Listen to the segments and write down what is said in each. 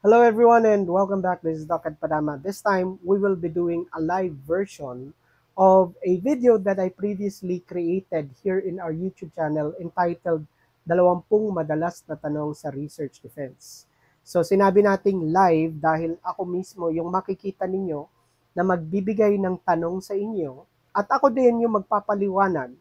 Hello everyone and welcome back. This is Doc Padama. This time, we will be doing a live version of a video that I previously created here in our YouTube channel entitled 20 Madalas na Tanong sa Research Defense. So sinabi nating live dahil ako mismo yung makikita ninyo na magbibigay ng tanong sa inyo at ako din yung magpapaliwanag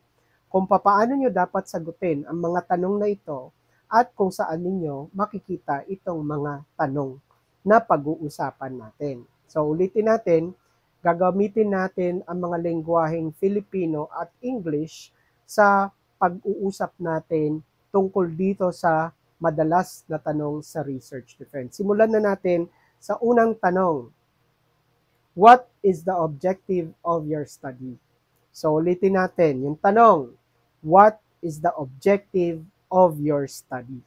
kung paano nyo dapat sagutin ang mga tanong na ito at kung saan ninyo makikita itong mga tanong na pag-uusapan natin. So ulitin natin, gagamitin natin ang mga lengguwaheng Filipino at English sa pag-uusap natin tungkol dito sa madalas na tanong sa research defense. Simulan na natin sa unang tanong. What is the objective of your study? So ulitin natin yung tanong. What is the objective of your study?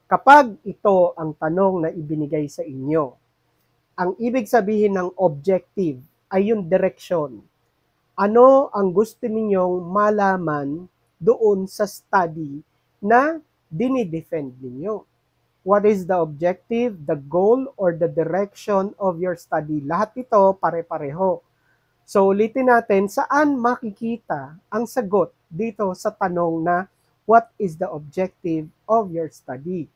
Kapag ito ang tanong na ibinigay sa inyo, ang ibig sabihin ng objective ay yung direksyon. Ano ang gusto ninyong malaman doon sa study na dinidefend ninyo? What is the objective, the goal, or the direction of your study? Lahat ito pare-pareho. So ulitin natin, saan makikita ang sagot dito sa tanong na what is the objective of your study?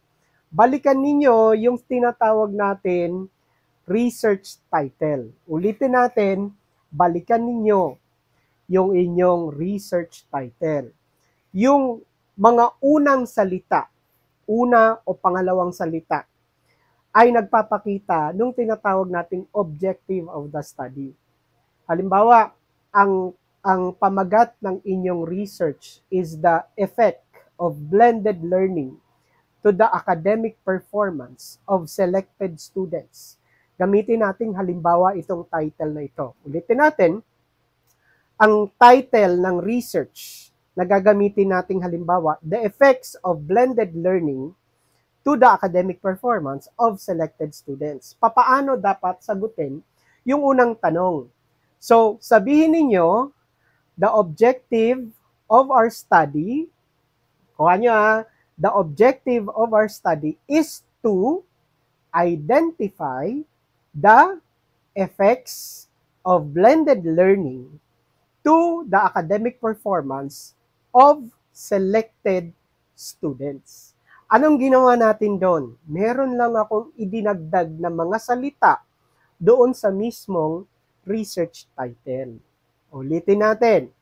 Balikan ninyo yung tinatawag natin research title. Ulitin natin, balikan ninyo yung inyong research title. Yung mga unang salita, una o pangalawang salita, ay nagpapakita nung tinatawag nating objective of the study. Halimbawa, ang pamagat ng inyong research is the effect of blended learning to the academic performance of selected students. Gamitin natin halimbawa itong title na ito. Ulitin natin, ang title ng research na gagamitin nating halimbawa, the effects of blended learning to the academic performance of selected students. Papaano dapat sagutin yung unang tanong? So, sabihin ninyo, the objective of our study, kuha nyo the objective of our study is to identify the effects of blended learning to the academic performance of selected students. Anong ginawa natin doon? Meron lang akong idinagdag na mga salita doon sa mismong research title. Ulitin natin.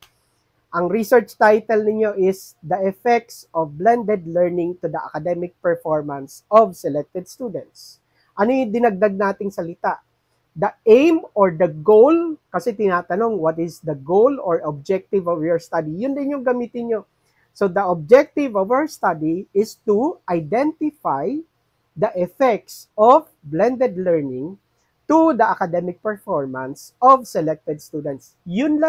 Ang research title ninyo is The Effects of Blended Learning to the Academic Performance of Selected Students. Ano yung dinagdag nating salita? The aim or the goal, kasi tinatanong what is the goal or objective of your study, yun din yung gamitin nyo. So the objective of our study is to identify the effects of blended learning to the academic performance of selected students. Yun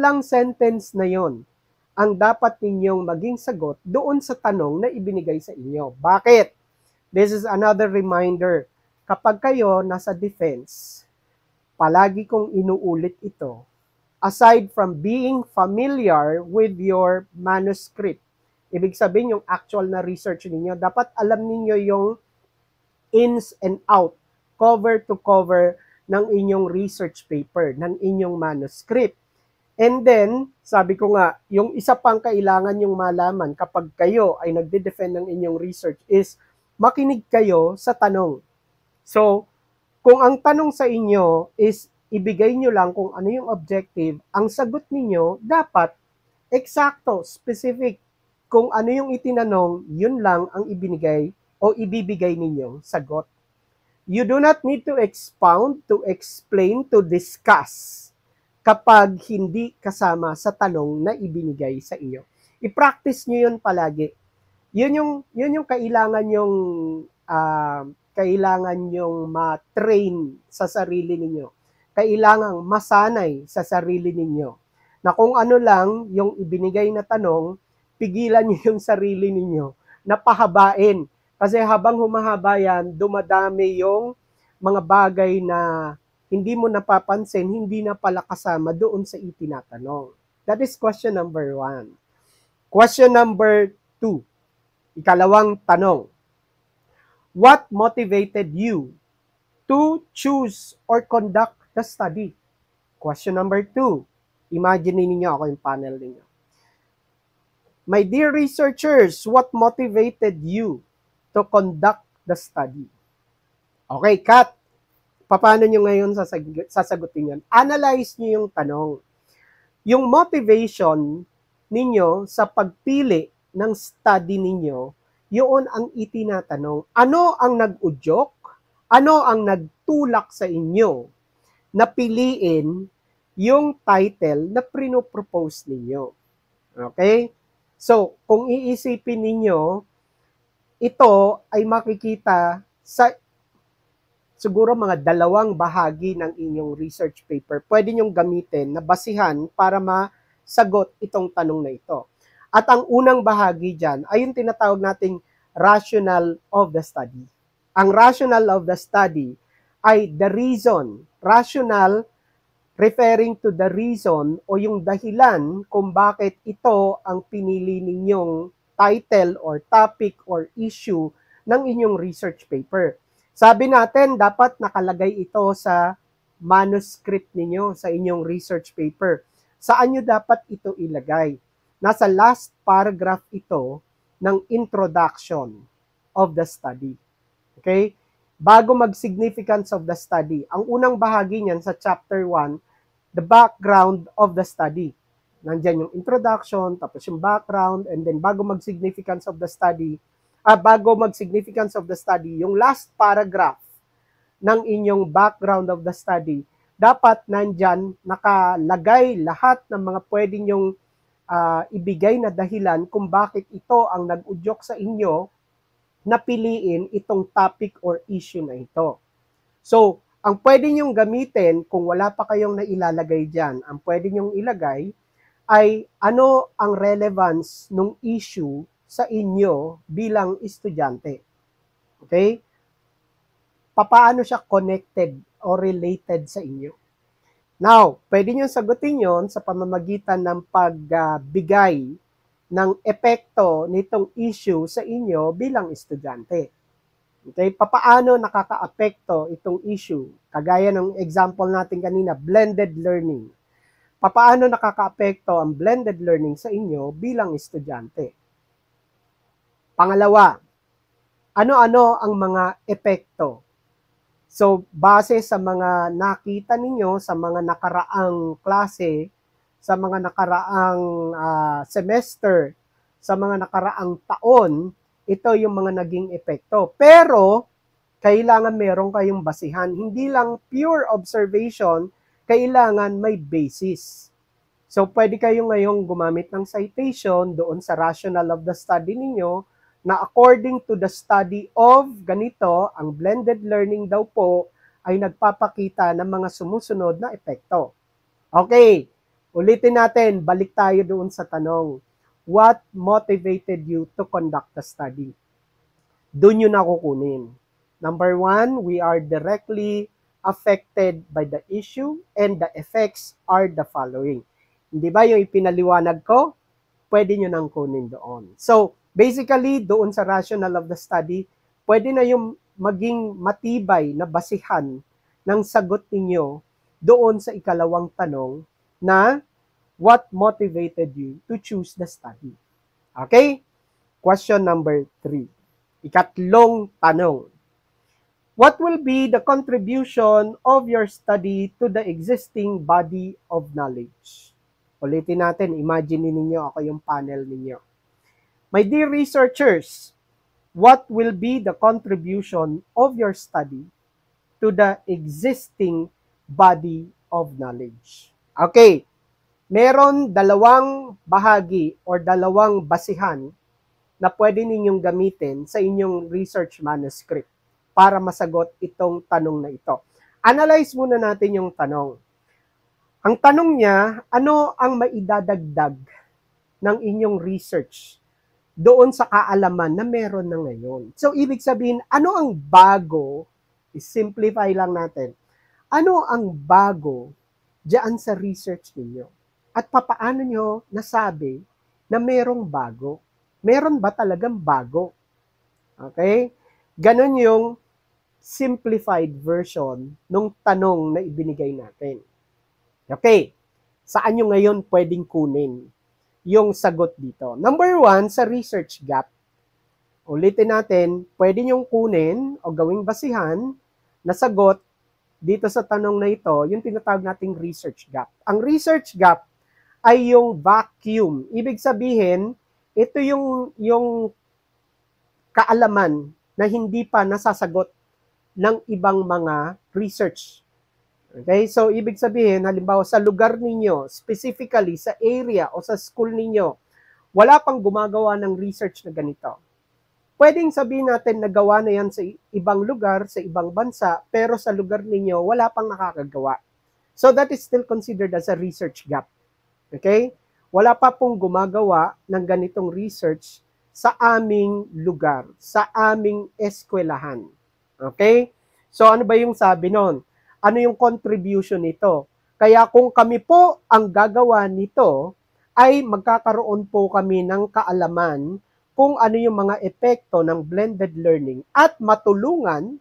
lang sentence na yon ang dapat ninyong maging sagot doon sa tanong na ibinigay sa inyo. Bakit? This is another reminder. Kapag kayo nasa defense, palagi kong inuulit ito. Aside from being familiar with your manuscript, ibig sabihin yung actual na research ninyo, dapat alam ninyo yung ins and out, cover to cover ng inyong research paper, ng inyong manuscript. And then, sabi ko nga, yung isa pang kailangan yung malaman kapag kayo ay nagde-defend ng inyong research is makinig kayo sa tanong. So, kung ang tanong sa inyo is ibigay nyo lang kung ano yung objective, ang sagot ninyo dapat eksakto, specific. Kung ano yung itinanong, yun lang ang ibinigay o ibibigay ninyong sagot. You do not need to expound, to explain, to discuss kapag hindi kasama sa tanong na ibinigay sa inyo. I-practice nyo yun palagi. Yun yung kailangan yung ma-train sa sarili ninyo. Kailangang masanay sa sarili ninyo. Na kung ano lang yung ibinigay na tanong, pigilan nyo yung sarili ninyo na pahabain. Kasi habang humahaba yan, dumadami yung mga bagay na hindi mo napapansin, hindi na pala kasama doon sa itinatanong. That is question number 1. Question number 2. Ikalawang tanong. What motivated you to choose or conduct the study? Question number 2. Imagine ninyo ako yung panel ninyo. My dear researchers, what motivated you to conduct the study? Okay, Kat. Paano nyo ngayon sasagutin yan? Analyze nyo yung tanong. Yung motivation ninyo sa pagpili ng study ninyo, yun ang itinatanong. Ano ang nag-udyok? Ano ang nagtulak sa inyo na piliin yung title na pinopropose ninyo? Okay? So, kung iisipin ninyo, ito ay makikita sa siguro mga dalawang bahagi ng inyong research paper. Pwede nyong gamitin na basihan para masagot itong tanong na ito. At ang unang bahagi dyan ay yung tinatawag nating rationale of the study. Ang rationale of the study ay the reason. Rationale referring to the reason o yung dahilan kung bakit ito ang pinili ninyong title or topic or issue ng inyong research paper. Sabi natin, dapat nakalagay ito sa manuscript ninyo, sa inyong research paper. Saan nyo dapat ito ilagay? Nasa last paragraph ito ng introduction of the study. Okay? Bago mag-significance of the study. Ang unang bahagi niyan sa chapter 1, the background of the study. Nandyan yung introduction, tapos yung background, and then bago mag-significance of the study, yung last paragraph ng inyong background of the study, dapat nandyan nakalagay lahat ng mga pwede nyong ibigay na dahilan kung bakit ito ang nag-udyok sa inyo na piliin itong topic or issue na ito. So, ang pwede nyong gamitin kung wala pa kayong nailalagay dyan, ang pwede nyong ilagay ay ano ang relevance ng issue sa inyo bilang estudyante. Okay? Paano siya connected or related sa inyo? Now, pwede nyo sagutin yon sa pamamagitan ng pagbigay ng epekto nitong issue sa inyo bilang estudyante. Okay, paano nakakaapekto itong issue? Kagaya ng example natin kanina, blended learning. Paano nakakaapekto ang blended learning sa inyo bilang estudyante? Pangalawa, ano-ano ang mga epekto? So, base sa mga nakita ninyo sa mga nakaraang klase, sa mga nakaraang semester, sa mga nakaraang taon, ito yung mga naging epekto. Pero, kailangan meron kayong basihan. Hindi lang pure observation, kailangan may basis. So, pwede kayo ngayong gumamit ng citation doon sa rationale of the study ninyo na according to the study of ganito, ang blended learning daw po ay nagpapakita ng mga sumusunod na epekto. Okay, ulitin natin, balik tayo doon sa tanong. What motivated you to conduct the study? Doon yun nakukunin. Number 1, we are directly affected by the issue and the effects are the following. Hindi ba yung ipinaliwanag ko? Pwede nyo nang kunin doon. So, basically, doon sa rationale of the study, pwede na yung maging matibay na basihan ng sagot ninyo doon sa ikalawang tanong na what motivated you to choose the study? Okay? Question number 3. Ikatlong tanong. What will be the contribution of your study to the existing body of knowledge? Ulitin natin, imagine ninyo ako yung panel ninyo. My dear researchers, what will be the contribution of your study to the existing body of knowledge? Okay, meron dalawang bahagi or dalawang basihan na pwede ninyong gamitin sa inyong research manuscript para masagot itong tanong na ito. Analyze muna natin yung tanong. Ang tanong niya, ano ang maidadagdag ng inyong research doon sa kaalaman na meron na ngayon? So, ibig sabihin, ano ang bago? I-simplify lang natin. Ano ang bago diyan sa research ninyo? At papaano nyo nasabi na merong bago? Meron ba talagang bago? Okay? Ganon yung simplified version ng tanong na ibinigay natin. Okay, saan nyo ngayon pwedeng kunin yung sagot dito? Number 1, sa research gap. Ulitin natin, pwede nyong kunin o gawing basihan na sagot dito sa tanong na ito, yung tinatawag nating research gap. Ang research gap ay yung vacuum. Ibig sabihin, ito yung kaalaman na hindi pa nasasagot ng ibang mga research. Okay? So, ibig sabihin, halimbawa sa lugar ninyo, specifically sa area o sa school ninyo, wala pang gumagawa ng research na ganito. Pwedeng sabihin natin na gawa na yan sa ibang lugar, sa ibang bansa, pero sa lugar ninyo, wala pang nakakagawa. So, that is still considered as a research gap. Okay? Wala pa pong gumagawa ng ganitong research sa aming lugar, sa aming eskwelahan. Okay? So, ano ba yung sabi nun? Ano yung contribution nito? Kaya kung kami po ang gagawa nito, ay magkakaroon po kami ng kaalaman kung ano yung mga epekto ng blended learning at matulungan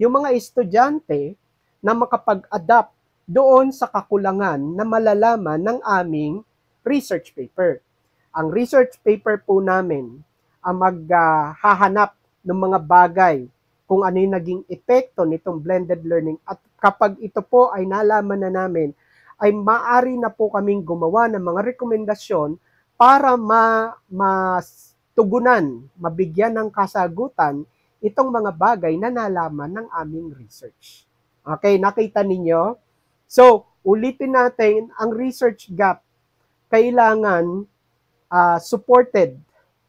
yung mga estudyante na makapag-adapt doon sa kakulangan na malalaman ng aming research paper. Ang research paper po namin ang maghahanap ng mga bagay kung ano yung naging epekto nitong blended learning at kapag ito po ay nalaman na namin, ay maaari na po kaming gumawa ng mga rekomendasyon para tugunan, mabigyan ng kasagutan itong mga bagay na nalaman ng aming research. Okay, nakita ninyo? So, ulitin natin, ang research gap kailangan supported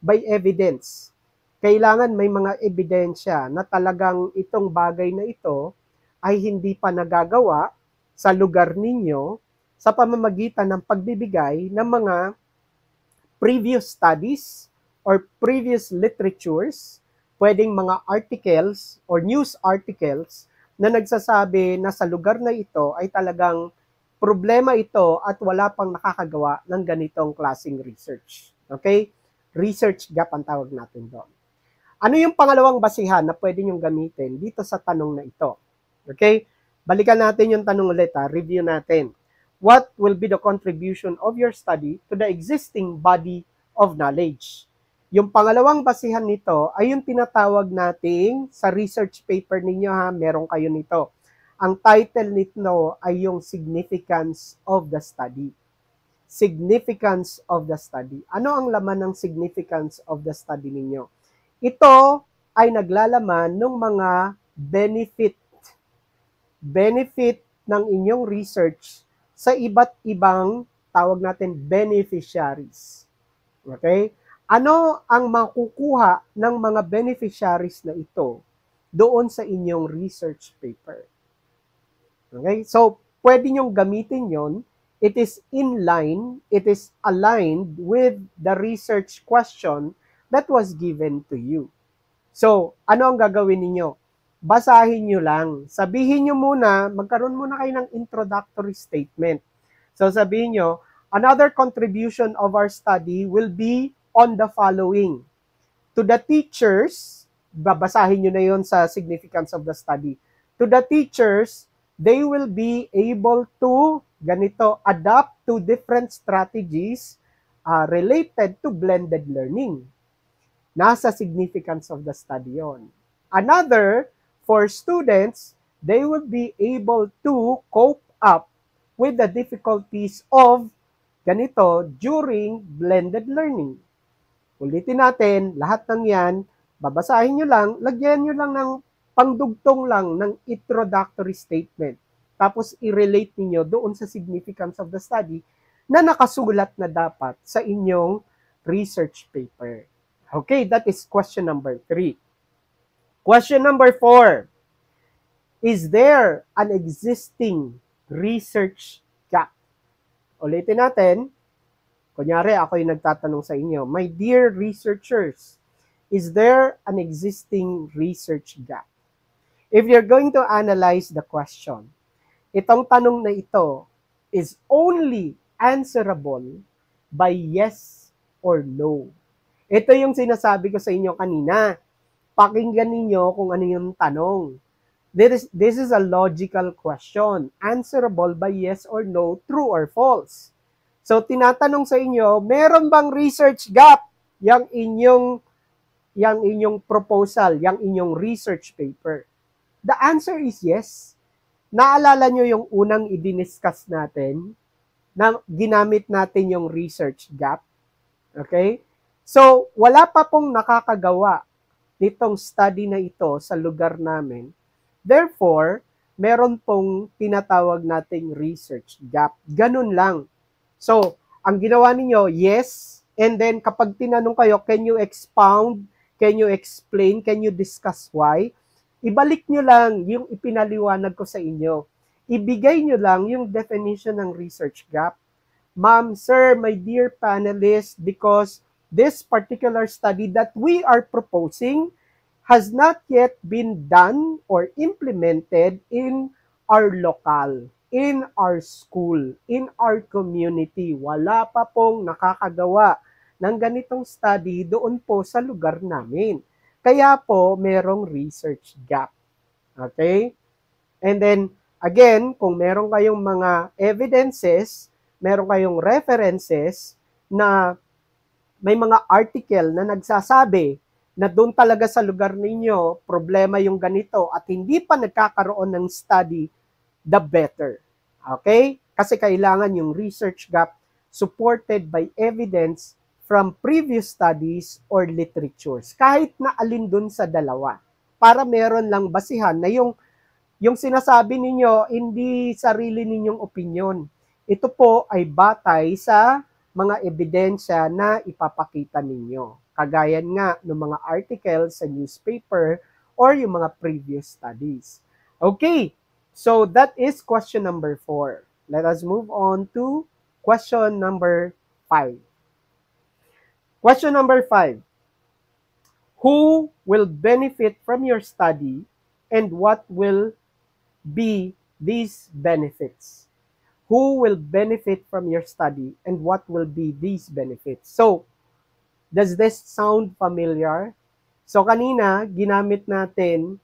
by evidence. Kailangan may mga ebidensya na talagang itong bagay na ito ay hindi pa nagagawa sa lugar ninyo sa pamamagitan ng pagbibigay ng mga previous studies or previous literatures, pwedeng mga articles or news articles na nagsasabi na sa lugar na ito ay talagang problema ito at wala pang nakakagawa ng ganitong klaseng research. Okay? Research gap ang tawag natin doon. Ano yung pangalawang basihan na pwede nyong gamitin dito sa tanong na ito? Okay? Balikan natin yung tanong ulit, review natin. What will be the contribution of your study to the existing body of knowledge? Yung pangalawang basihan nito ay yung tinatawag nating sa research paper ninyo meron kayo nito. Ang title nito ay yung significance of the study. Significance of the study. Ano ang laman ng significance of the study ninyo? Ito ay naglalaman ng mga benefit ng inyong research sa iba't ibang tawag natin beneficiaries. Okay? Ano ang makukuha ng mga beneficiaries na ito doon sa inyong research paper? Okay? So, pwede nyong gamitin yon. It is in line, it is aligned with the research question that was given to you. So, ano ang gagawin ninyo? Basahin nyo lang. Sabihin nyo muna, magkaroon muna kayo ng introductory statement. So, sabihin nyo, another contribution of our study will be on the following. To the teachers, babasahin nyo na yon sa significance of the study. To the teachers, they will be able to, ganito, adapt to different strategies related to blended learning. Nasa significance of the study yon. Another, for students, they will be able to cope up with the difficulties of ganito during blended learning. Ulitin natin, lahat ng yan, babasahin nyo lang, lagyan nyo lang ng pangdugtong lang ng introductory statement. Tapos i-relate niyo doon sa significance of the study na nakasulat na dapat sa inyong research paper. Okay, that is question number 3. Question number 4. Is there an existing research gap? Ulitin natin. Kunyari, ako yung nagtatanong sa inyo, my dear researchers, is there an existing research gap? If you're going to analyze the question, itong tanong na ito is only answerable by yes or no. Ito yung sinasabi ko sa inyo kanina. Pakinggan ninyo kung ano yung tanong. This is a logical question, answerable by yes or no, true or false. So, tinatanong sa inyo, meron bang research gap yang inyong proposal, yang inyong research paper? The answer is yes. Naalala nyo yung unang i-discuss natin na ginamit natin yung research gap? Okay? So, wala pa pong nakakagawa nitong study na ito sa lugar namin. Therefore, meron pong tinatawag nating research gap. Ganun lang. So, ang ginawa ninyo, yes, and then kapag tinanong kayo, can you expound, can you explain, can you discuss why? Ibalik nyo lang yung ipinaliwanag ko sa inyo. Ibigay nyo lang yung definition ng research gap. Ma'am, sir, my dear panelists, because this particular study that we are proposing has not yet been done or implemented in our local, in our school, in our community. Wala pa pong nakakagawa ng ganitong study doon po sa lugar namin. Kaya po, merong research gap. Okay? And then, again, kung meron kayong mga evidences, meron kayong references na may mga article na nagsasabi na doon talaga sa lugar ninyo, problema yung ganito at hindi pa nagkakaroon ng study, the better. Okay? Kasi kailangan yung research gap supported by evidence from previous studies or literatures. Kahit na alin doon sa dalawa. Para meron lang basihan na yung sinasabi ninyo, hindi sarili ninyong opinion. Ito po ay batay sa mga ebidensya na ipapakita ninyo. Kagaya nga ng mga articles sa newspaper or yung mga previous studies. Okay, so that is question number 4. Let us move on to question number 5. Question number 5. Who will benefit from your study and what will be these benefits? Who will benefit from your study and what will be these benefits? So, does this sound familiar? So, kanina, ginamit natin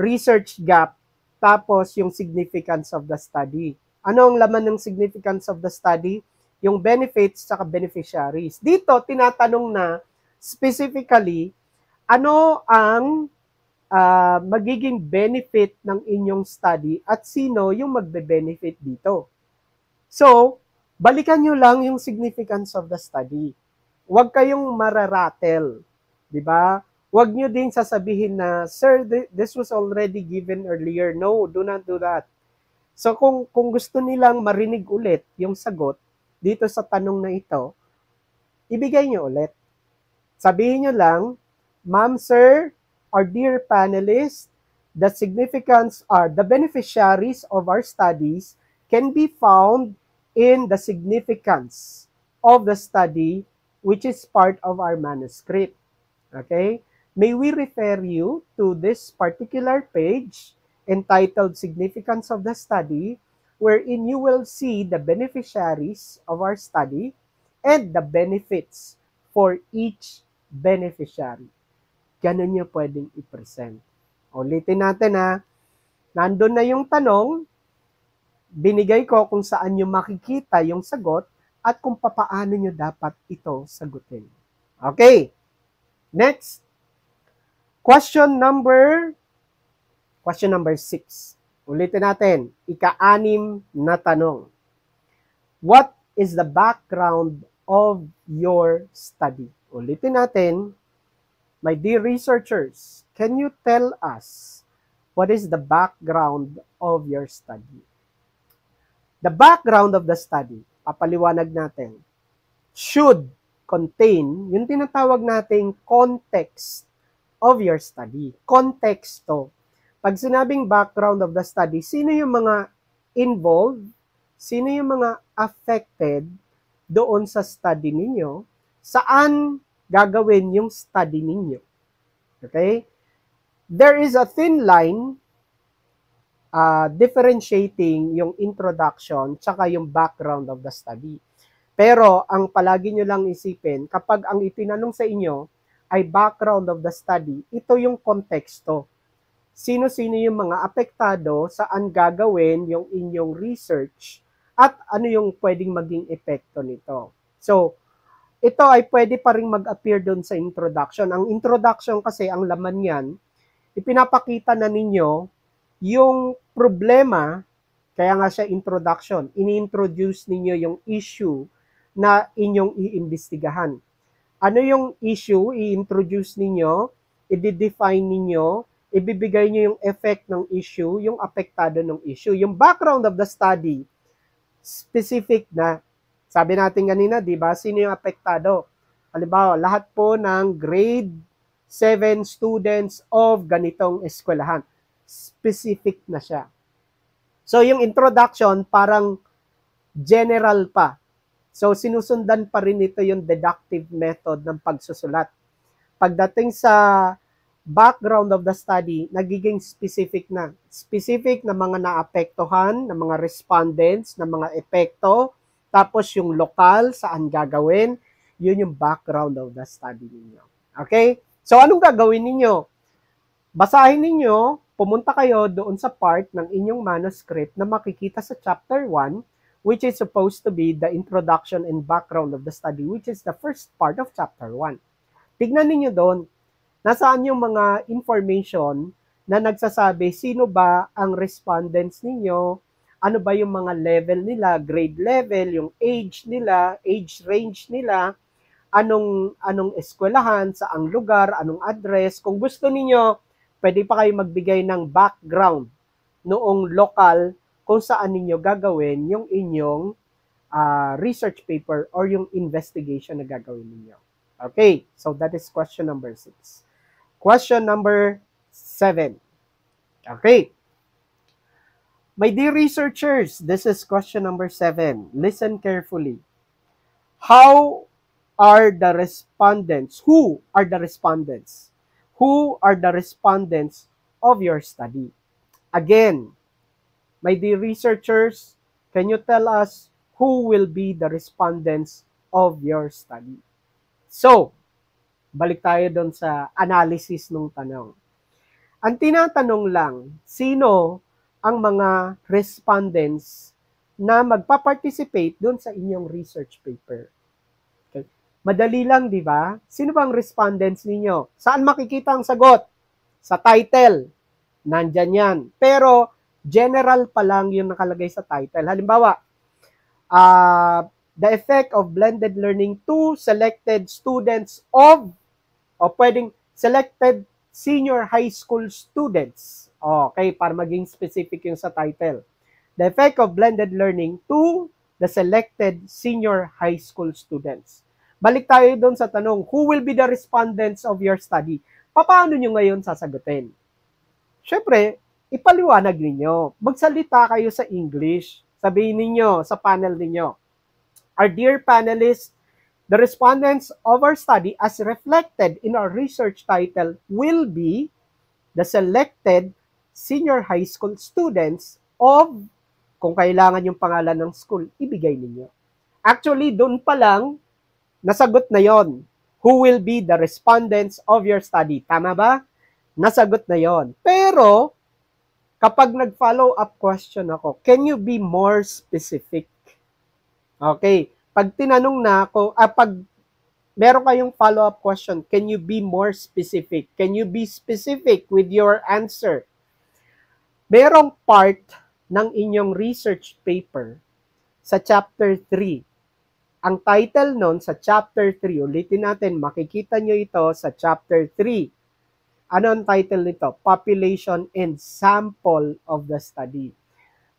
research gap tapos yung significance of the study. Ano ang laman ng significance of the study? Yung benefits saka beneficiaries. Dito, tinatanong na specifically, ano ang magiging benefit ng inyong study at sino yung magbe-benefit dito. So, balikan nyo lang yung significance of the study. Huwag kayong mararatel, di ba? Huwag nyo din sasabihin na, sir, this was already given earlier. No, do not do that. So, kung gusto nilang marinig ulit yung sagot dito sa tanong na ito, ibigay nyo ulit. Sabihin nyo lang, ma'am, sir, our dear panelists, the significance or the beneficiaries of our studies can be found in the significance of the study which is part of our manuscript. Okay? May we refer you to this particular page entitled Significance of the Study, wherein you will see the beneficiaries of our study and the benefits for each beneficiary. Ganun nyo pwedeng i-present. Ulitin natin ha. Nandun na yung tanong, binigay ko kung saan nyo makikita yung sagot at kung papaano nyo dapat ito sagutin. Okay. Next. Question number 6. Ulitin natin. Ika-6 na tanong. What is the background of your study? Ulitin natin. My dear researchers, can you tell us what is the background of your study? The background of the study, papaliwanag natin, should contain yung tinatawag nating context of your study. Konteksto. Pag sinabing background of the study, sino yung mga involved, sino yung mga affected doon sa study ninyo, saan gagawin yung study ninyo. Okay? There is a thin line differentiating yung introduction tsaka yung background of the study. Pero ang palagi nyo lang isipin, kapag ang itinanong sa inyo ay background of the study, ito yung konteksto. Sino-sino yung mga apektado, saan gagawin yung inyong research, at ano yung pwedeng maging epekto nito. So, ito ay pwede pa rin mag-appear doon sa introduction. Ang introduction kasi, ang laman yan, ipinapakita na ninyo yung problema, kaya nga siya introduction, ini-introduce ninyo yung issue na inyong iimbestigahan. Ano yung issue, i-introduce ninyo, i-define ninyo, ibibigay nyo yung effect ng issue, yung apektado ng issue. Yung background of the study, specific na. Sabi natin kanina, di ba, sino yung apektado? Halimbawa, lahat po ng grade 7 students of ganitong eskwelahan. Specific na siya. So, yung introduction, parang general pa. So, sinusundan pa rin ito yung deductive method ng pagsusulat. Pagdating sa background of the study, nagiging specific na. Specific na mga naapektuhan, na mga respondents, na mga epekto, tapos yung lokal, saan gagawin, yun yung background of the study ninyo. Okay? So, anong gagawin ninyo? Basahin ninyo, pumunta kayo doon sa part ng inyong manuscript na makikita sa chapter 1, which is supposed to be the introduction and background of the study, which is the first part of chapter 1. Tignan ninyo doon, nasaan yung mga information na nagsasabi sino ba ang respondents ninyo, ano ba yung mga level nila, grade level, yung age nila, age range nila, anong eskwelahan, saang lugar, anong address. Kung gusto niyo, pwede pa kayo magbigay ng background noong lokal kung saan ninyo gagawin yung inyong research paper or yung investigation na gagawin ninyo. Okay, so that is question number 6. Question number 7. Okay. My dear researchers, this is question number 7. Listen carefully. How are the respondents? Who are the respondents? Who are the respondents of your study? Again, my dear researchers, can you tell us who will be the respondents of your study? So, balik tayo doon sa analysis ng tanong. Ang tinatanong lang, sino ang mga respondents na magpa-participate doon sa inyong research paper? Okay. Madali lang, di ba? Sino bang respondents ninyo? Saan makikita ang sagot? Sa title. Nandyan yan. Pero, general pa lang yung nakalagay sa title. Halimbawa, the effect of blended learning to selected students of, o pwedeng selected senior high school students. Okay, para maging specific yung sa title. The effect of blended learning to the selected senior high school students. Balik tayo doon sa tanong, who will be the respondents of your study? Paano nyo ngayon sasagutin? Siyempre, ipaliwanag ninyo. Magsalita kayo sa English. Sabihin ninyo sa panel ninyo, our dear panelists, the respondents of our study as reflected in our research title will be the selected senior high school students of, kung kailangan yung pangalan ng school, ibigay ninyo. Actually, doon pa lang, nasagot na yon. Who will be the respondents of your study? Tama ba? Nasagot na yon. Pero, kapag nag-follow up question ako, can you be more specific? Okay. Pag tinanong na ako, pag meron kayong follow-up question, can you be more specific? Can you be specific with your answer? Merong part ng inyong research paper sa chapter 3. Ang title nun sa chapter 3, ulitin natin, makikita nyo ito sa chapter 3. Ano ang title nito? Population and Sample of the Study.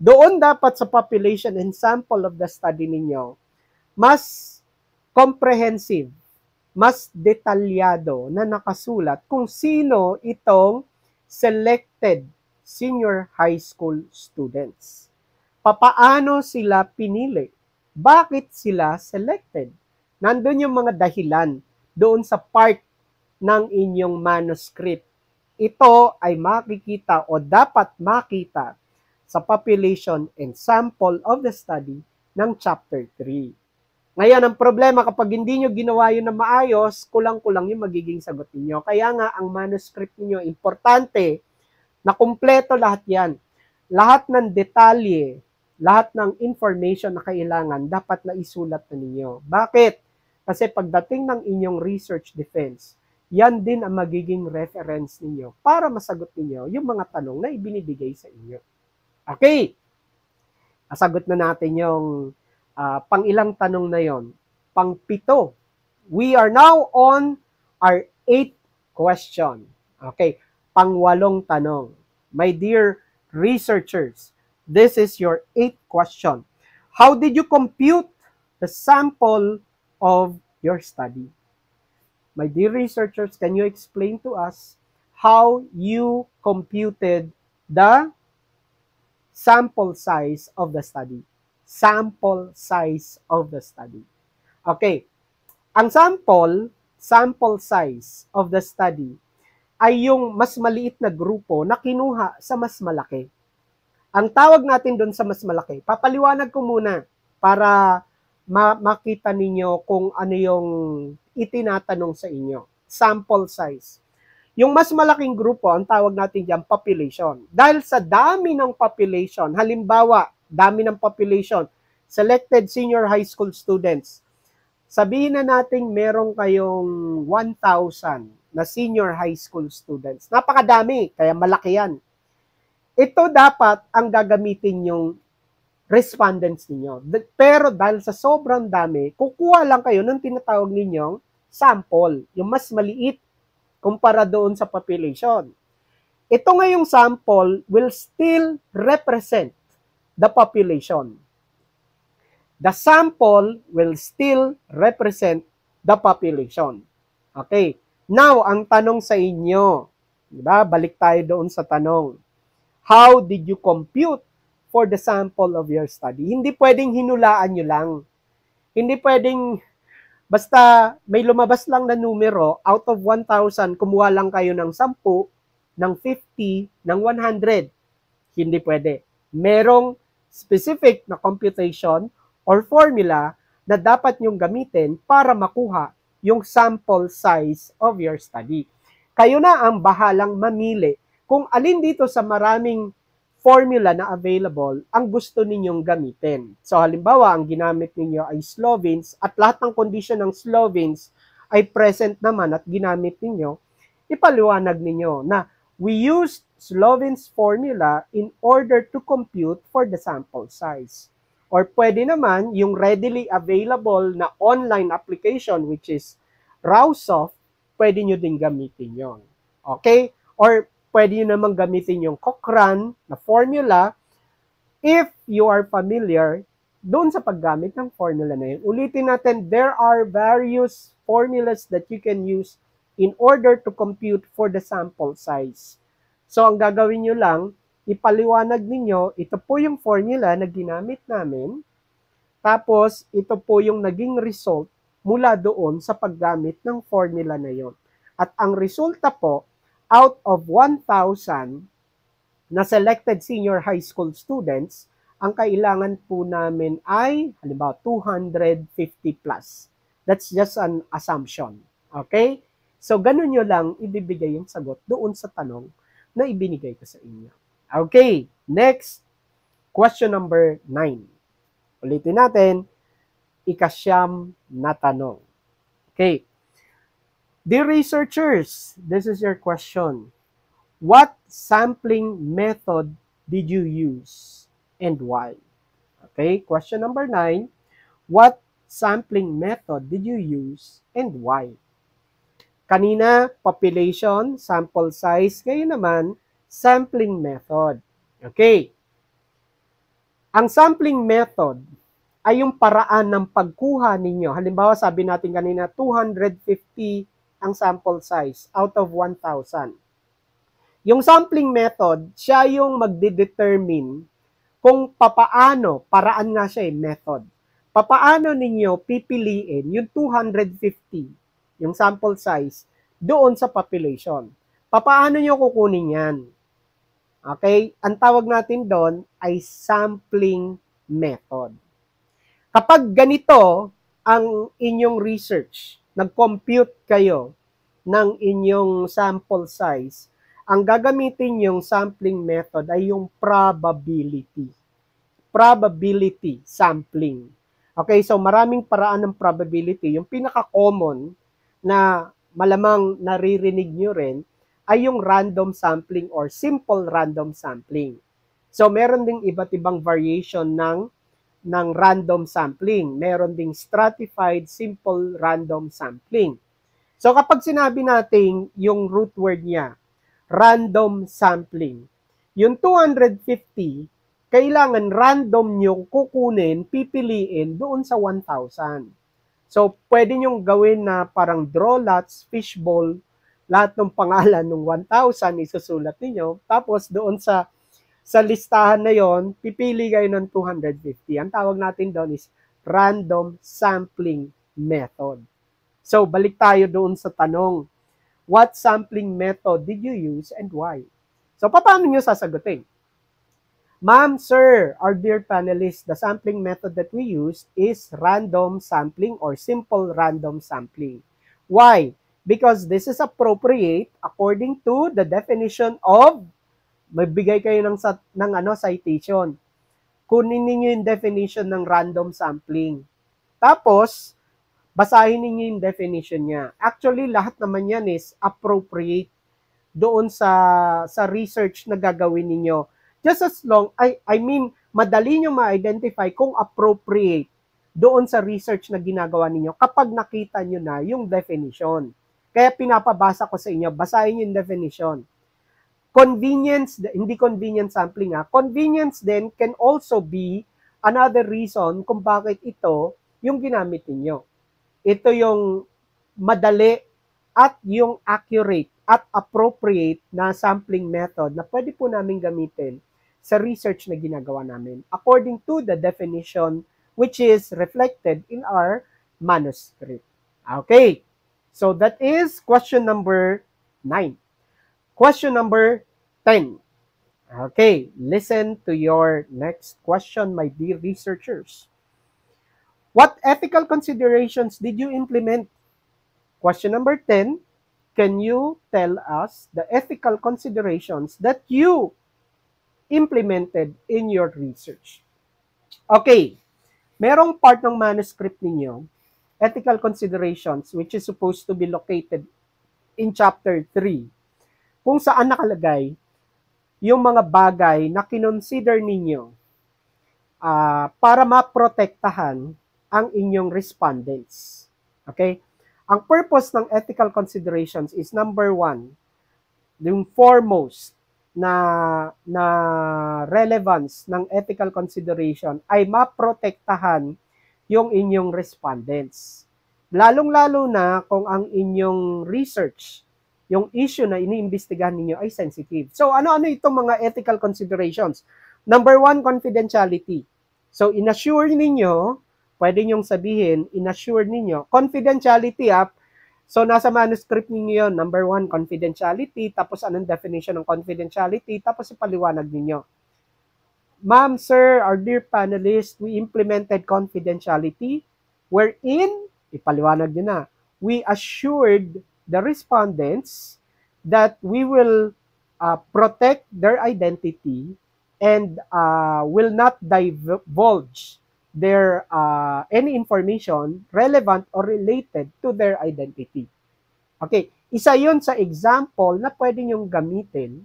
Doon dapat sa population and sample of the study ninyo, mas comprehensive, mas detalyado na nakasulat kung sino itong selected senior high school students. Papaano sila pinili? Bakit sila selected? Nandun yung mga dahilan doon sa part ng inyong manuscript. Ito ay makikita o dapat makita sa population and sample of the study ng chapter 3. Ngayon, ang problema kapag hindi nyo ginawa yun na maayos, kulang-kulang yung magiging sagot ninyo. Kaya nga, ang manuscript niyo importante na kumpleto lahat yan. Lahat ng detalye, lahat ng information na kailangan, dapat na isulat na ninyo. Bakit? Kasi pagdating ng inyong research defense, yan din ang magiging reference ninyo para masagot ninyo yung mga tanong na ibinibigay sa inyo. Okay, nasagot na natin yung pang-ilang tanong na yon. Pang-pito. We are now on our 8th question. Okay, pang-walong tanong. My dear researchers, this is your 8th question. How did you compute the sample of your study? My dear researchers, can you explain to us how you computed the sample size of the study? Sample size of the study. Okay, ang sample size of the study ay yung mas maliit na grupo na kinuha sa mas malaki. Ang tawag natin doon sa mas malaki, papaliwanag ko muna para makita ninyo kung ano yung itinatanong sa inyo. Sample size. Yung mas malaking grupo, ang tawag natin diyan population. Dahil sa dami ng population, halimbawa, dami ng population, selected senior high school students, sabihin na natin meron kayong 1,000 na senior high school students. Napakadami, kaya malaki yan. Ito dapat ang gagamitin yung respondents ninyo. Pero dahil sa sobrang dami, kukuha lang kayo ng tinatawag ninyong sample, yung mas maliit kumpara doon sa population. Ito ngayong sample will still represent the population. The sample will still represent the population. Okay. Now, ang tanong sa inyo, diba? Balik tayo doon sa tanong. How did you compute for the sample of your study? Hindi pwedeng hinulaan nyo lang. Hindi pwedeng, basta may lumabas lang na numero, out of 1,000, kumuha lang kayo ng 10, ng 50, ng 100. Hindi pwede. Merong specific na computation or formula na dapat nyong gamitin para makuha yung sample size of your study. Kayo na ang bahalang mamili kung alin dito sa maraming formula na available ang gusto ninyong gamitin. So halimbawa, ang ginamit ninyo ay Slovenes at lahat ng condition ng Slovenes ay present naman at ginamit ninyo, ipaliwanag ninyo na we used Slovenes formula in order to compute for the sample size. Or pwede naman yung readily available na online application which is Rawsoft, pwede nyo din gamitin yon. Okay? Or pwede nyo naman gamitin yung Cochrane na formula if you are familiar doon sa paggamit ng formula na yun. Ulitin natin, there are various formulas that you can use in order to compute for the sample size. So, ang gagawin nyo lang, ipaliwanag ninyo, ito po yung formula na ginamit namin, tapos ito po yung naging result mula doon sa paggamit ng formula na yon. At ang resulta po, out of 1,000 na selected senior high school students, ang kailangan po namin ay, halimbawa, 250 plus. That's just an assumption. Okay? So, ganun nyo lang ibibigay yung sagot doon sa tanong na ibinigay ko sa inyo. Okay, next, question number 9. Ulitin natin, ikasyam na tanong. Okay. Dear researchers, this is your question. What sampling method did you use and why? Okay, question number 9. What sampling method did you use and why? Kanina, population, sample size. Ngayon naman, sampling method. Okay. Ang sampling method ay yung paraan ng pagkuha ninyo. Halimbawa, sabi natin kanina, 250 ang sample size out of 1,000. Yung sampling method, siya yung magdedetermine kung papaano, paraan nga siya method. Papaano ninyo pipiliin yung 250, yung sample size, doon sa population. Papaano nyo kukunin yan? Okay? Ang tawag natin doon ay sampling method. Kapag ganito, ang inyong research, nag-compute kayo ng inyong sample size, ang gagamitin yung sampling method ay yung probability. Probability sampling. Okay, so maraming paraan ng probability. Yung pinaka-common na malamang naririnig nyo rin ay yung random sampling or simple random sampling. So meron ding iba't ibang variation ng random sampling. Meron ding stratified simple random sampling. So kapag sinabi natin yung root word niya, random sampling, yung 250, kailangan random nyo kukunin, pipiliin doon sa 1,000. So pwede nyo gawin na parang draw lots, fishbowl, lahat ng pangalan ng 1,000 isusulat niyo, tapos doon sa listahan na yon, pipili kayo ng 250. Ang tawag natin doon is random sampling method. So, balik tayo doon sa tanong, what sampling method did you use and why? So, paano nyo sasagutin? Ma'am, sir, our dear panelists, the sampling method that we use is random sampling or simple random sampling. Why? Because this is appropriate according to the definition of, magbigay kayo ng citation. Kunin niyo yung definition ng random sampling. Tapos, basahin niyo yung definition niya. Actually, lahat naman yan is appropriate doon sa research na gagawin niyo. Just as long, I mean, madali nyo ma-identify kung appropriate doon sa research na ginagawa ninyo kapag nakita nyo na yung definition. Kaya pinapabasa ko sa inyo, basahin yung definition. Convenience, hindi convenience sampling convenience din can also be another reason kung bakit ito yung ginamit niyo. Ito yung madali at yung accurate at appropriate na sampling method na pwede po namin gamitin sa research na ginagawa namin according to the definition which is reflected in our manuscript. Okay, so that is question number 9. Question number 10. Okay, listen to your next question, my dear researchers. What ethical considerations did you implement? Question number 10. Can you tell us the ethical considerations that you implemented in your research? Okay, merong part ng manuscript ninyo, ethical considerations, which is supposed to be located in chapter 3, kung saan nakalagay yung mga bagay na kinonsider ninyo para maprotektahan ang inyong respondents. Okay? Ang purpose ng ethical considerations is number 1, yung foremost na relevance ng ethical consideration ay maprotektahan yung inyong respondents. Lalong-lalo na kung ang inyong research, yung issue na iniimbestigahan ninyo ay sensitive. So, ano-ano itong mga ethical considerations? Number 1, confidentiality. So, inassure ninyo, pwede nyong sabihin, inassure ninyo, confidentiality so, nasa manuscript ninyo yun, number 1, confidentiality, tapos anong definition ng confidentiality, tapos ipaliwanag ninyo. Ma'am, sir, our dear panelists, we implemented confidentiality wherein, ipaliwanag nyo na, we assured the respondents that we will protect their identity and will not divulge their any information relevant or related to their identity. Okay, isa yun sa example na pwede nyong gamitin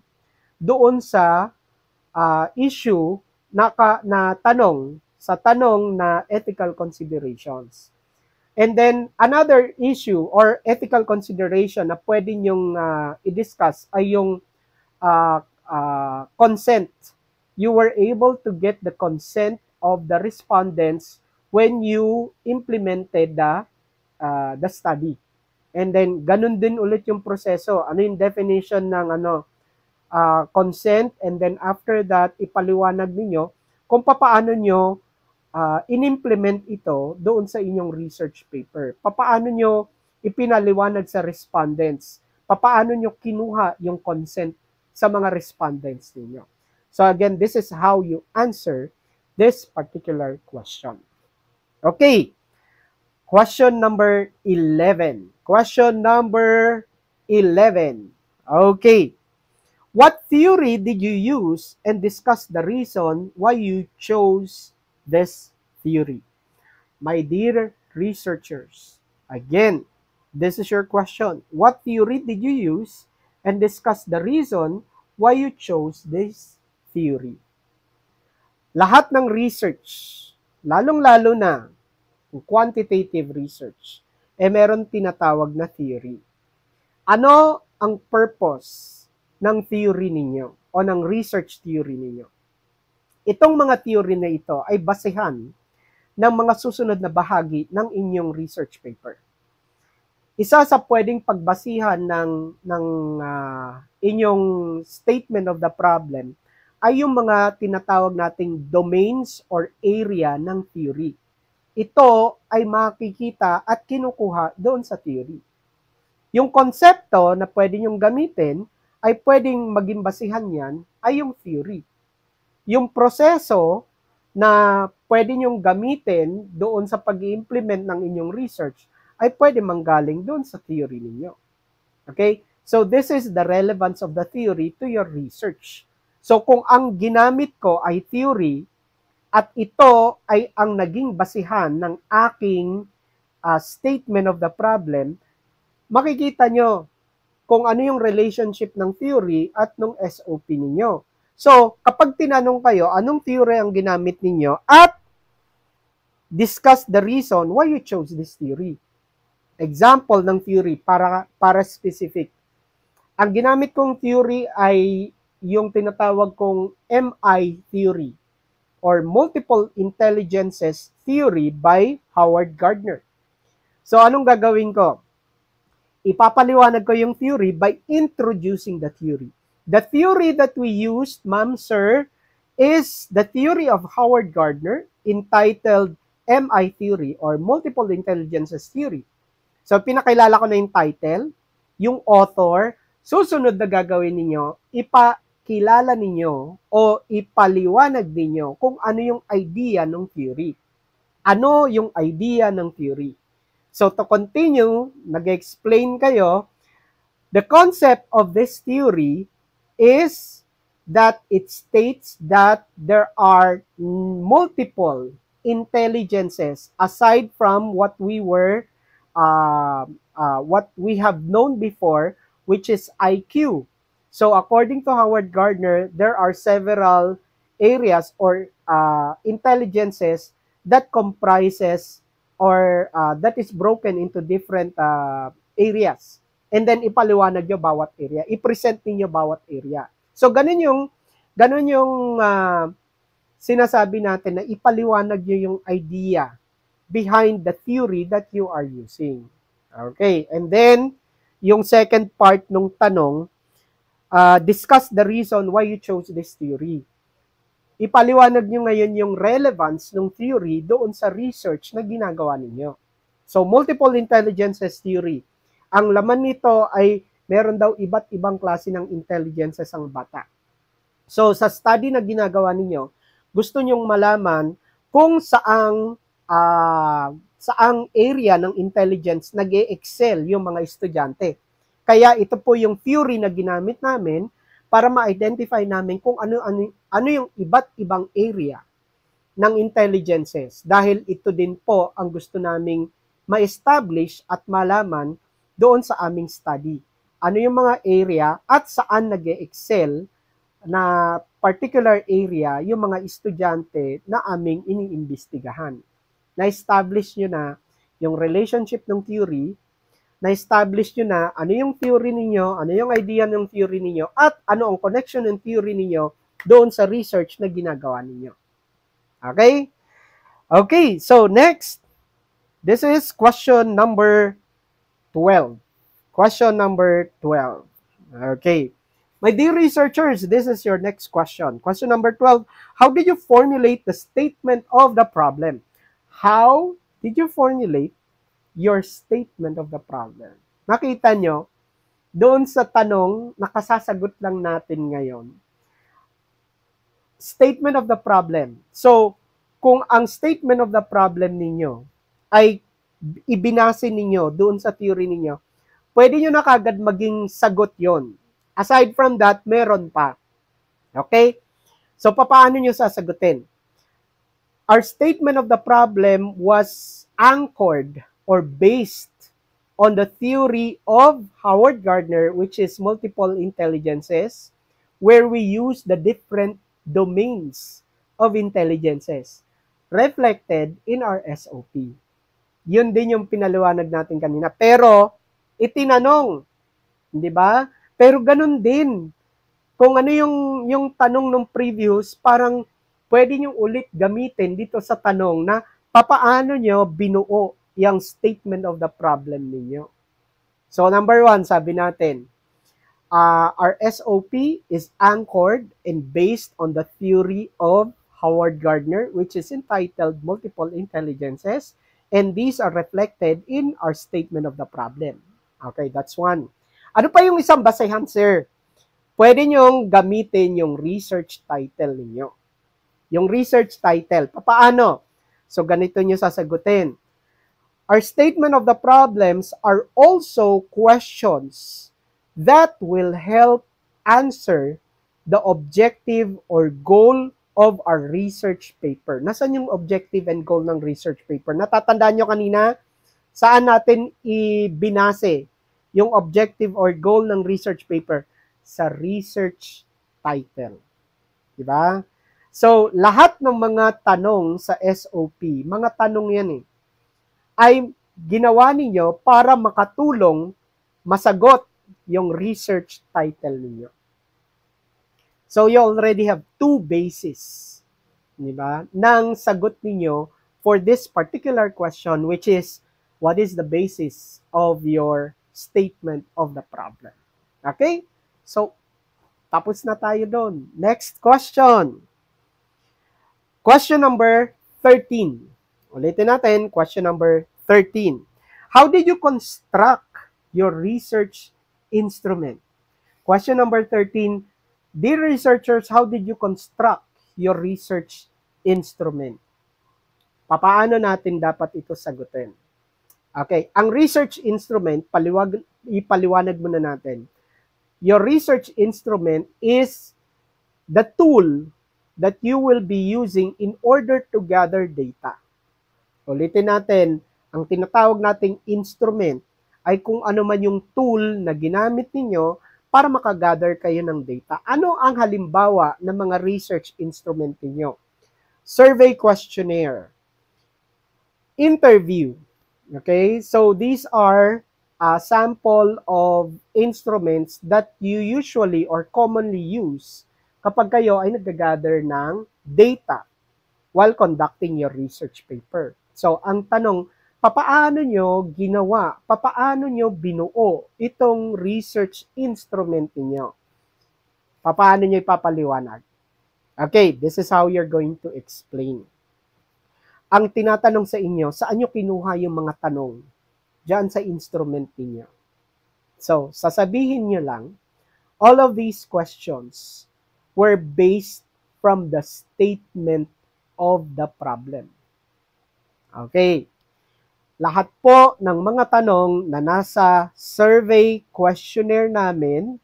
doon sa issue na tanong, sa tanong na ethical considerations. And then, another issue or ethical consideration na pwede nyong i-discuss ay yung consent. You were able to get the consent of the respondents when you implemented the study. And then, ganun din ulit yung proseso. Ano yung definition ng consent? And then, after that, ipaliwanag ninyo kung paano nyo in-implement ito doon sa inyong research paper. Paano nyo ipinaliwanag sa respondents? Paano nyo kinuha yung consent sa mga respondents ninyo? So again, this is how you answer this particular question. Okay. Question number 11. Question number 11. Okay. What theory did you use and discuss the reason why you chose this theory? My dear researchers, again, this is your question. What theory did you use and discuss the reason why you chose this theory? Lahat ng research, lalong-lalo na quantitative research, meron tinatawag na theory. Ano ang purpose ng theory ninyo o ng research theory ninyo? Itong mga theory na ito ay basehan ng mga susunod na bahagi ng inyong research paper. Isa sa pwedeng pagbasihan ng inyong statement of the problem ay yung mga tinatawag nating domains or area ng theory. Ito ay makikita at kinukuha doon sa theory. Yung konsepto na pwede nyong gamitin ay pwedeng maging basihan yan ay yung theory. Yung proseso na pwede nyong gamitin doon sa pag-i-implement ng inyong research ay pwede manggaling doon sa theory ninyo. Okay? So this is the relevance of the theory to your research. So kung ang ginamit ko ay theory at ito ay ang naging basihan ng aking statement of the problem, makikita nyo kung ano yung relationship ng theory at ng SOP ninyo. So, kapag tinanong kayo, anong theory ang ginamit ninyo at discuss the reason why you chose this theory. Example ng theory para specific. Ang ginamit kong theory ay yung tinatawag kong MI theory or Multiple Intelligences Theory by Howard Gardner. So, anong gagawin ko? Ipapaliwanag ko yung theory by introducing the theory. The theory that we used, ma'am, sir, is the theory of Howard Gardner entitled MI theory or Multiple Intelligences Theory. So, pinakilala ko na yung title, yung author. Susunod na gagawin ninyo, ipakilala ninyo o ipaliwanag ninyo kung ano yung idea ng theory. Ano yung idea ng theory? So, to continue, nag-explain kayo, the concept of this theory is that it states that there are multiple intelligences aside from what we have known before, which is IQ. So, according to Howard Gardner, there are several areas or intelligences that comprises or that is broken into different areas. And then ipaliwanag nyo bawat area, i-present niyo bawat area. So ganun yung sinasabi natin na ipaliwanag nyo yung idea behind the theory that you are using. Okay, and then yung second part ng tanong, discuss the reason why you chose this theory. Ipaliwanag nyo ngayon yung relevance ng theory doon sa research na ginagawa ninyo. So, multiple intelligences theory. Ang laman nito ay meron daw iba't ibang klase ng intelligences ang bata. So, sa study na ginagawa ninyo, gusto nyong malaman kung saang area ng intelligence nag-e-excel yung mga estudyante. Kaya ito po yung theory na ginamit namin para ma-identify namin kung ano yung iba't ibang area ng intelligences. Dahil ito din po ang gusto naming ma-establish at malaman doon sa aming study. Ano yung mga area at saan nag-e-excel na particular area yung mga estudyante na aming iniimbestigahan. Na-establish nyo na yung relationship ng theory, na-establish nyo na ano yung theory ninyo, ano yung idea ng theory ninyo, at ano ang connection ng theory ninyo doon sa research na ginagawa ninyo. Okay? Okay, so next, this is question number 12. Question number 12. Okay. My dear researchers, this is your next question. Question number 12, how did you formulate the statement of the problem? How did you formulate your statement of the problem? Nakita nyo, doon sa tanong na kasasagot lang natin ngayon, statement of the problem. So, kung ang statement of the problem ninyo ay ibinase ninyo doon sa theory ninyo, pwede nyo na kagad maging sagot yon. Aside from that, meron pa. Okay? So, paano nyo sasagutin? Our statement of the problem was anchored or based on the theory of Howard Gardner, which is multiple intelligences, where we use the different domains of intelligences reflected in our SOP. Yun din yung pinaliwanag natin kanina. Pero, itinanong, di ba? Pero ganun din. Kung ano yung tanong ng previous, parang pwede nyo ulit gamitin dito sa tanong na papaano nyo binuo yung statement of the problem ninyo. So, number 1, sabi natin, our SOP is anchored and based on the theory of Howard Gardner, which is entitled Multiple Intelligences, and these are reflected in our statement of the problem. Okay, that's 1. Ano pa yung isang basehan, sir? Pwede nyong gamitin yung research title ninyo. Yung research title, paano? So, ganito nyo sasagutin. Our statement of the problems are also questions that will help answer the objective or goal of our research paper. Nasaan yung objective and goal ng research paper? Natatandaan nyo kanina, saan natin ibinase yung objective or goal ng research paper? Sa research title. Diba? So, lahat ng mga tanong sa SOP, mga tanong yan ay ginawa ninyo para makatulong masagot yung research title ninyo. So, you already have 2 bases, diba, ng sagot ninyo for this particular question, which is, what is the basis of your statement of the problem? Okay? So, tapos na tayo doon. Next question. Question number 13. Ulitin natin, question number 13. How did you construct your research instrument? Question number 13. Dear researchers, how did you construct your research instrument? Paano natin dapat ito sagutin? Okay, ang research instrument, ipaliwanag muna natin. Your research instrument is the tool that you will be using in order to gather data. Ulitin natin, ang tinatawag nating instrument ay kung ano man yung tool na ginamit ninyo para makagather kayo ng data. Ano ang halimbawa ng mga research instrument ninyo? Survey questionnaire, interview. Okay, so these are a sample of instruments that you usually or commonly use kapag kayo ay nag-gather ng data while conducting your research paper. So, ang tanong, papaano nyo ginawa, papaano nyo binuo itong research instrument niyo? Papaano nyo ipapaliwanag? Okay, this is how you're going to explain. Ang tinatanong sa inyo, saan nyo kinuha yung mga tanong? Diyan sa instrument niyo. So, sasabihin nyo lang, all of these questions were based from the statement of the problem. Okay. Lahat po ng mga tanong na nasa survey questionnaire namin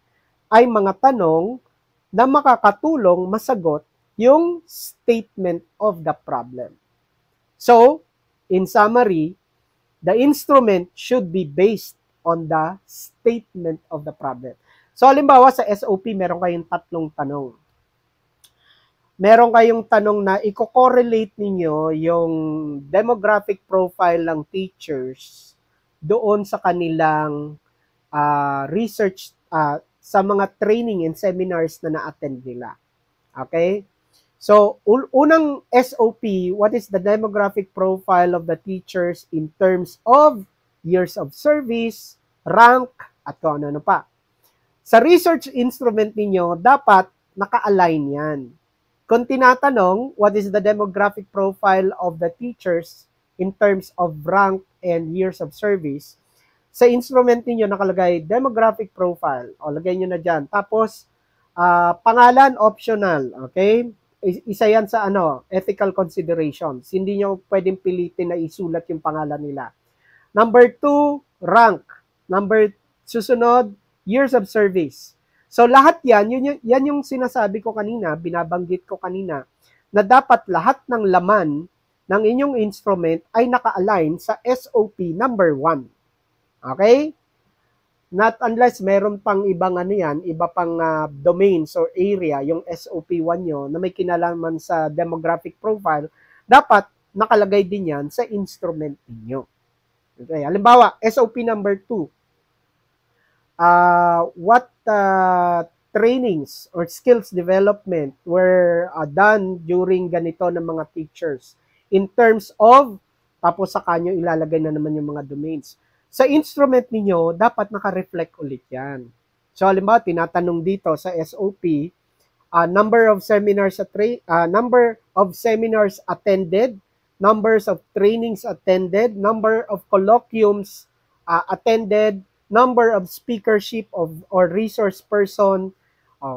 ay mga tanong na makakatulong masagot yung statement of the problem. So, in summary, the instrument should be based on the statement of the problem. So, halimbawa sa SOP, meron kayong 3 tanong. Meron kayong tanong na i-correlate ninyo yung demographic profile ng teachers doon sa kanilang research, sa mga training and seminars na na-attend nila. Okay? So, unang SOP, what is the demographic profile of the teachers in terms of years of service, rank, at kung ano pa. Sa research instrument ninyo, dapat naka-align yan. Kung tinatanong, what is the demographic profile of the teachers in terms of rank and years of service, sa instrument ninyo nakalagay demographic profile. O, lagay nyo na dyan. Tapos, pangalan, optional. Okay? Isa yan sa ethical considerations. Hindi nyo pwedeng pilitin na isulat yung pangalan nila. Number 2, rank. Susunod, years of service. So lahat yan yung sinasabi ko kanina, binabanggit ko kanina, na dapat lahat ng laman ng inyong instrument ay naka-align sa SOP number 1. Okay? Not unless meron pang ibang iba pang domains or area, yung SOP1 nyo na may kinalaman sa demographic profile, dapat nakalagay din yan sa instrument niyo. Okay, halimbawa, SOP number 2. What trainings or skills development were done during ganito ng mga teachers in terms of, tapos sa kanyo ilalagay na naman yung mga domains. Sa instrument niyo dapat naka-reflect ulit yan. So, halimbawa, tinatanong dito sa SOP, number of seminars attended, numbers of trainings attended, number of colloquiums attended, number of speakership or resource person.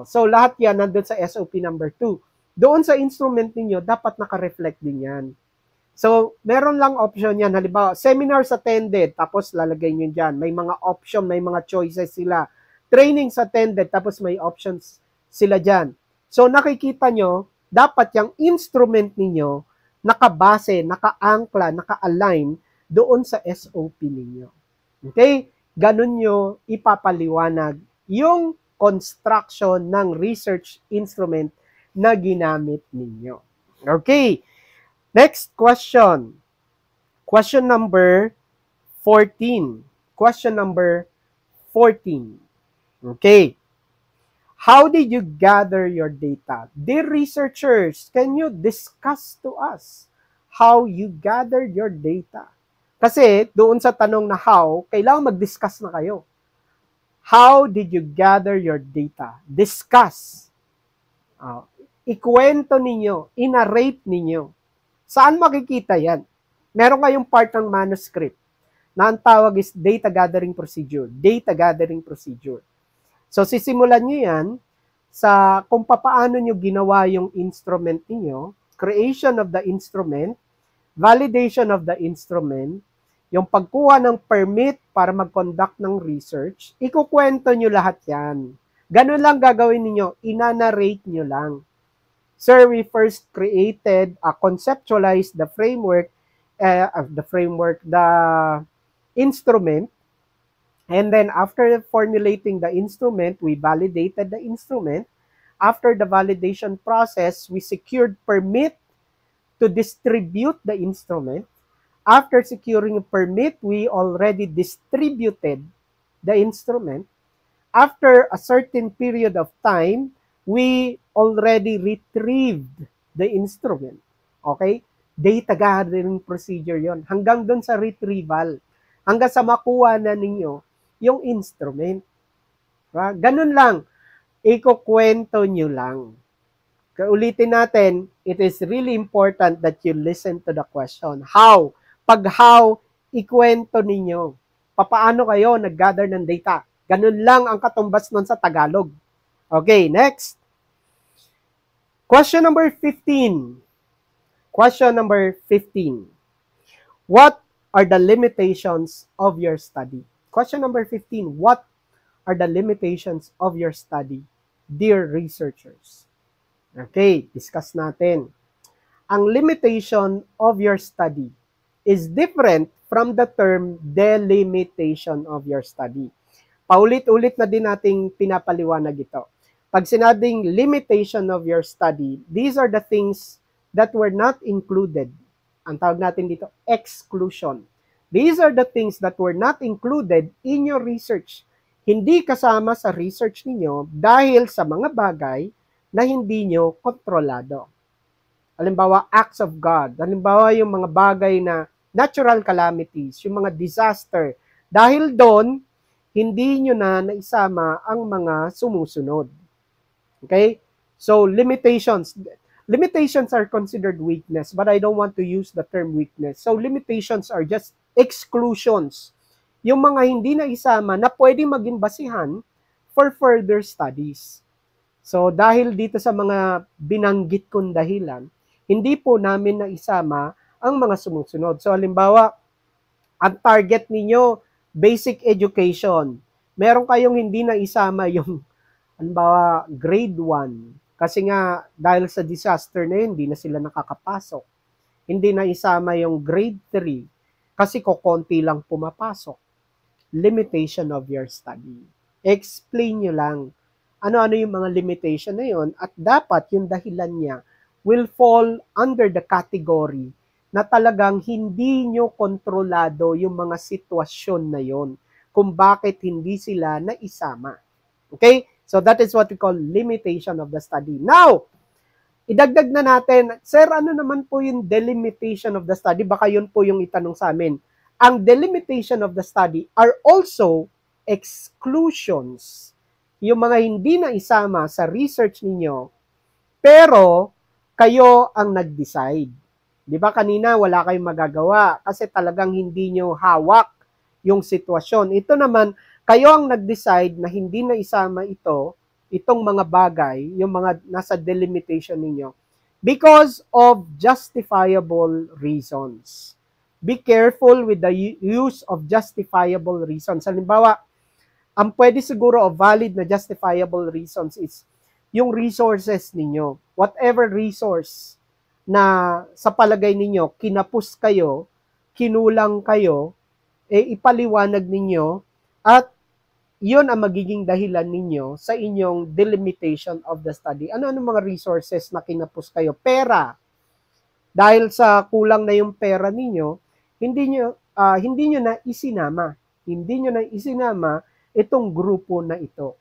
So, lahat yan nandun sa SOP number 2. Doon sa instrument niyo dapat naka-reflect din yan. So, meron lang option yan. Halimbawa, seminars attended, tapos lalagay nyo dyan. May mga option, may mga choices sila. Trainings attended, tapos may options sila dyan. So, nakikita nyo, dapat yung instrument ninyo nakabase, naka-angkla, naka-align doon sa SOP ninyo. Okay? Ganun nyo ipapaliwanag yung construction ng research instrument na ginamit ninyo. Okay? Next question. Question number 14. Question number 14. Okay. How did you gather your data? Dear researchers, can you discuss to us how you gathered your data? Kasi doon sa tanong na how, kailangan mag-discuss na kayo. How did you gather your data? Discuss. Ikwento ninyo, inarrate ninyo. Saan makikita yan? Meron kayong part ng manuscript na ang tawag is data gathering procedure. Data gathering procedure. So, sisimulan nyo yan sa kung paano nyo ginawa yung instrument niyo, creation of the instrument, validation of the instrument, yung pagkuha ng permit para mag-conduct ng research, ikukwento nyo lahat yan. Ganun lang gagawin niyo, inanarrate nyo lang. Sir, we first conceptualized the framework, the instrument, and then after formulating the instrument, we validated the instrument. After the validation process, we secured permit to distribute the instrument. After securing a permit, we already distributed the instrument. After a certain period of time, we already retrieved the instrument. Okay? Data gathering procedure yon. Hanggang doon sa retrieval. Hanggang sa makuha na ninyo yung instrument. Ganun lang. Ikukwento nyo lang. Ulitin natin, it is really important that you listen to the question. How? Pag how, ikwento ninyo. Papaano kayo nag-gather ng data? Ganun lang ang katumbas nun sa Tagalog. Okay, next. Question number 15. Question number 15. What are the limitations of your study? Question number 15. What are the limitations of your study, dear researchers? Okay, discuss natin. Ang limitation of your study is different from the term delimitation of your study. Paulit-ulit na din nating pinapaliwanag ito. Pag sinabing limitation of your study, these are the things that were not included. Ang tawag natin dito, exclusion. These are the things that were not included in your research. Hindi kasama sa research ninyo dahil sa mga bagay na hindi nyo kontrolado. Halimbawa, acts of God. Halimbawa, yung mga bagay na natural calamities, yung mga disaster. Dahil doon, hindi nyo na naisama ang mga sumusunod. Okay? So, limitations. Limitations are considered weakness, but I don't want to use the term weakness. So, limitations are just exclusions. Yung mga hindi na isama na pwede maging basihan for further studies. So, dahil dito sa mga binanggit kong dahilan, hindi po namin na isama ang mga sumusunod. So, halimbawa, Ang target ninyo, basic education. Meron kayong hindi na isama yung, halimbawa, grade 1. Kasi nga, dahil sa disaster na yun, hindi na sila nakakapasok. Hindi na isama yung grade 3 kasi kokonti lang pumapasok. Limitation of your study. Explain nyo lang ano-ano yung mga limitation na yun at dapat yung dahilan niya will fall under the category na talagang hindi nyo kontrolado yung mga sitwasyon na yon kung bakit hindi sila naisama. Okay? So that is what we call limitation of the study. Now, idagdag na natin, Sir, ano naman po yung delimitation of the study? Baka yun po yung itanong sa amin. Ang delimitation of the study are also exclusions. Yung mga hindi na isama sa research ninyo, pero kayo ang nag-decide. Di ba kanina wala kayong magagawa kasi talagang hindi nyo hawak yung sitwasyon. Ito naman, kayo ang nag-decide na hindi na isama itong mga bagay, yung mga nasa delimitation ninyo, because of justifiable reasons. Be careful with the use of justifiable reasons. Halimbawa, ang pwede siguro of valid na justifiable reasons is yung resources ninyo. Whatever resource na sa palagay ninyo, kinapos kayo, kinulang kayo, ipaliwanag ninyo at yun ang magiging dahilan ninyo sa inyong delimitation of the study. Ano-ano mga resources na kinapos kayo? Pera. Dahil sa kulang na yung pera ninyo, hindi nyo na isinama. Hindi nyo na isinama itong grupo na ito.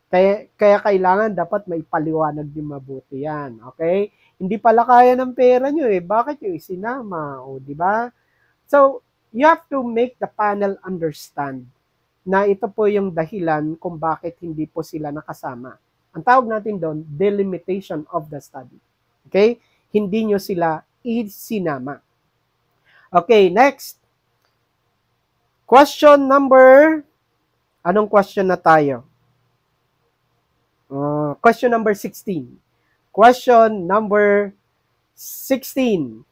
Kaya kailangan dapat may paliwanag din mabuti yan. Okay? Hindi pala kaya ng pera nyo eh. Bakit nyo isinama? O, di ba? So, you have to make the panel understand na ito po yung dahilan kung bakit hindi po sila nakasama. Ang tawag natin doon, delimitation of the study. Okay? Hindi nyo sila isinama. Okay, next. Question number, anong question na tayo? Question number 16. Question number 16.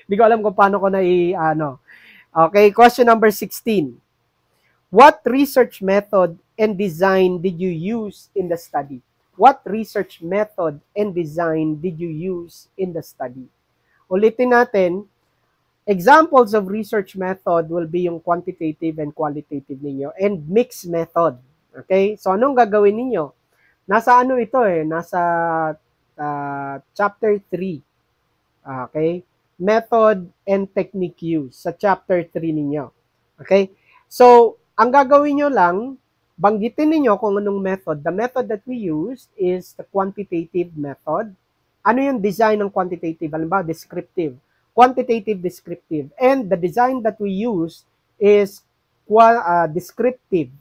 Hindi ko alam kung paano ko na i-ano. Okay, question number 16. What research method and design did you use in the study? What research method and design did you use in the study? Ulitin natin, examples of research method will be yung quantitative and qualitative ninyo and mixed method. Okay? So, anong gagawin ninyo? Nasa ano ito eh? Nasa chapter 3. Okay? Method and technique use sa chapter 3 ninyo. Okay? So, ang gagawin nyo lang, banggitin ninyo kung anong method. The method that we use is the quantitative method. Ano yung design ng quantitative? Halimbawa, descriptive. Quantitative, descriptive. And the design that we use is descriptive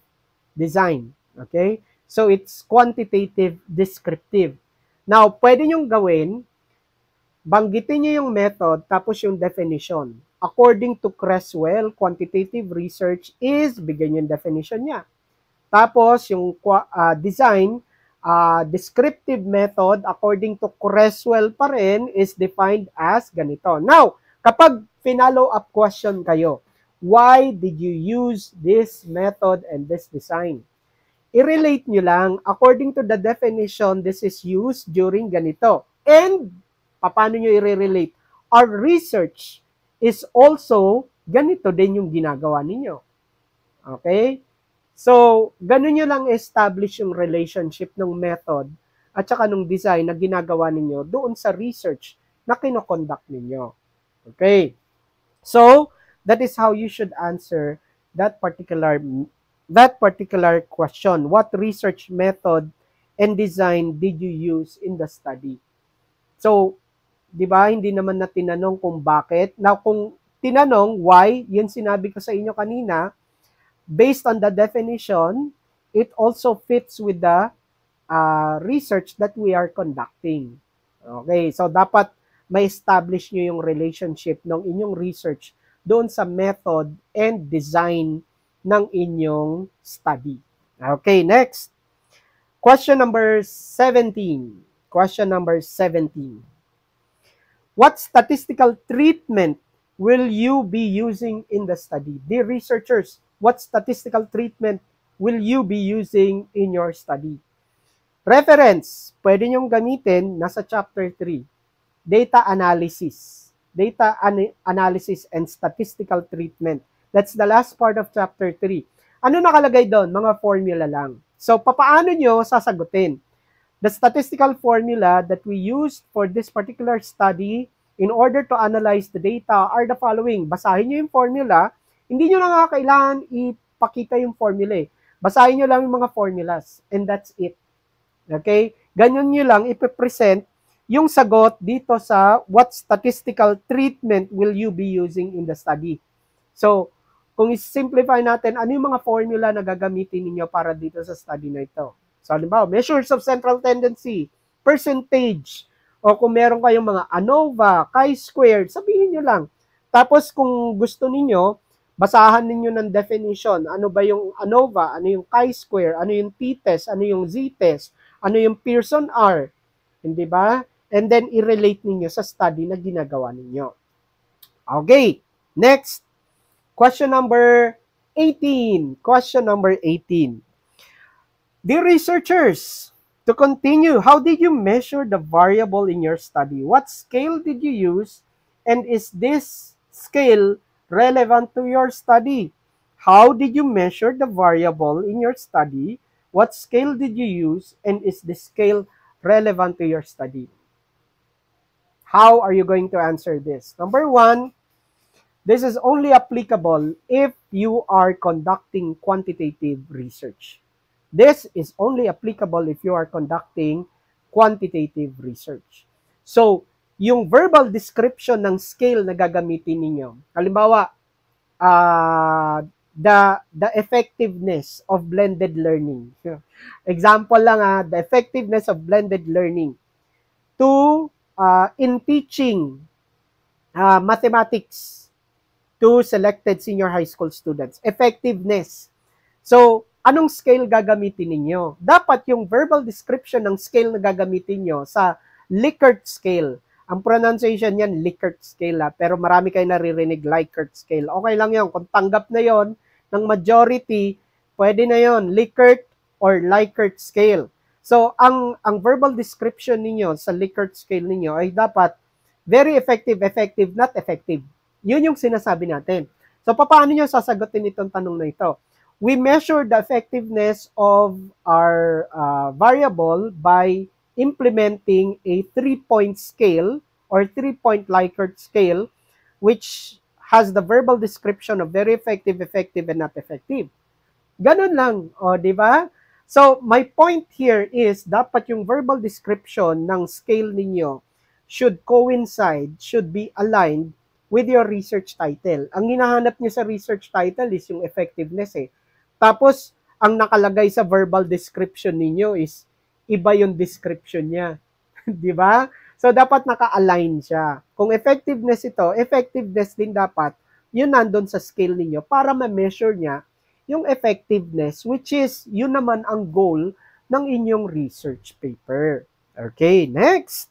design. Okay? So, it's quantitative, descriptive. Now, pwede nyong gawin, banggitin nyo yung method, tapos yung definition. According to Creswell, quantitative research is, bigyan yung definition niya. Tapos, yung design, descriptive method, according to Creswell pa rin, is defined as ganito. Now, kapag follow-up question kayo, why did you use this method and this design? I-relate nyo lang, according to the definition, this is used during ganito. And, paano nyo i-relate? Our research is also ganito din yung ginagawa ninyo. Okay? So, ganun nyo lang establish yung relationship ng method at saka ng design na ginagawa ninyo doon sa research na kinoconduct ninyo. Okay? So, that is how you should answer that particular question. What research method and design did you use in the study? So, di ba, hindi naman na tinanong kung bakit. Now, kung tinanong why, yun sinabi ko sa inyo kanina, based on the definition, it also fits with the research that we are conducting. Okay, so dapat may establish nyo yung relationship ng inyong research doon sa method and design ng inyong study. Okay, next. Question number 17. Question number 17. What statistical treatment will you be using in the study? Dear researchers, what statistical treatment will you be using in your study? Reference, pwede nyong gamitin, nasa chapter 3. Data analysis. Analysis and statistical treatment. That's the last part of chapter 3. Ano nakalagay doon? Mga formula lang. So, papaano nyo sasagutin? The statistical formula that we used for this particular study in order to analyze the data are the following. Basahin nyo yung formula. Hindi nyo na kailangan ipakita yung formula eh. Basahin nyo lang yung mga formulas. And that's it. Okay? Ganyan nyo lang ipipresent yung sagot dito sa what statistical treatment will you be using in the study. So, kung i-simplify natin, ano yung mga formula na gagamitin ninyo para dito sa study na ito? So, halimbawa, measures of central tendency, percentage, o kung meron kayong mga ANOVA, chi-squared, sabihin nyo lang. Tapos, kung gusto ninyo, basahan ninyo ng definition. Ano ba yung ANOVA? Ano yung chi-square? Ano yung t-test? Ano yung z-test? Ano yung Pearson R? Hindi ba? And then, i-relate ninyo sa study na ginagawa ninyo. Okay. Next. Question number 18. Question number 18. Dear researchers, to continue, how did you measure the variable in your study? What scale did you use? And is this scale relevant to your study? How did you measure the variable in your study? What scale did you use? And is this scale relevant to your study? How are you going to answer this? Number one, this is only applicable if you are conducting quantitative research. This is only applicable if you are conducting quantitative research. So, yung verbal description ng scale na gagamitin ninyo, halimbawa, the effectiveness of blended learning. Example lang, the effectiveness of blended learning to in teaching mathematics to selected senior high school students. Effectiveness. So, anong scale gagamitin ninyo? Dapat yung verbal description ng scale na gagamitin nyo sa Likert scale. Ang pronunciation yan, Likert scale. Pero marami kayo naririnig Likert scale. Okay lang yun. Kung tanggap na yon ng majority, pwede na yon Likert or Likert scale. So, ang verbal description ninyo sa Likert scale ninyo ay dapat very effective, effective, not effective. Yun yung sinasabi natin. So, paano nyo sasagutin itong tanong na ito? We measure the effectiveness of our variable by implementing a 3-point scale or 3-point Likert scale, which has the verbal description of very effective, effective, and not effective. Ganun lang, di ba? So, my point here is, dapat yung verbal description ng scale ninyo should coincide, should be aligned with your research title. Ang hinahanap niyo sa research title is yung effectiveness eh. Tapos, ang nakalagay sa verbal description ninyo is iba yung description niya. Di ba? So, dapat naka-align siya. Kung effectiveness ito, effectiveness din dapat, yun nandun sa scale ninyo para ma-measure niya yung effectiveness, which is, yun naman ang goal ng inyong research paper. Okay, next.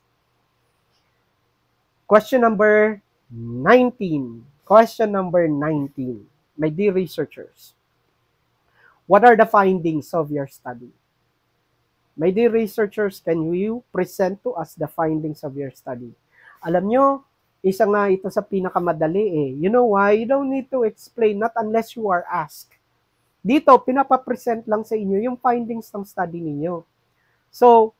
Question number 19. Question number 19. My dear researchers, what are the findings of your study? My dear researchers, can you present to us the findings of your study? Alam nyo, isa nga ito sa pinakamadali eh. You know why? You don't need to explain, not unless you are asked. Dito, pinapapresent lang sa inyo yung findings ng study ninyo. So,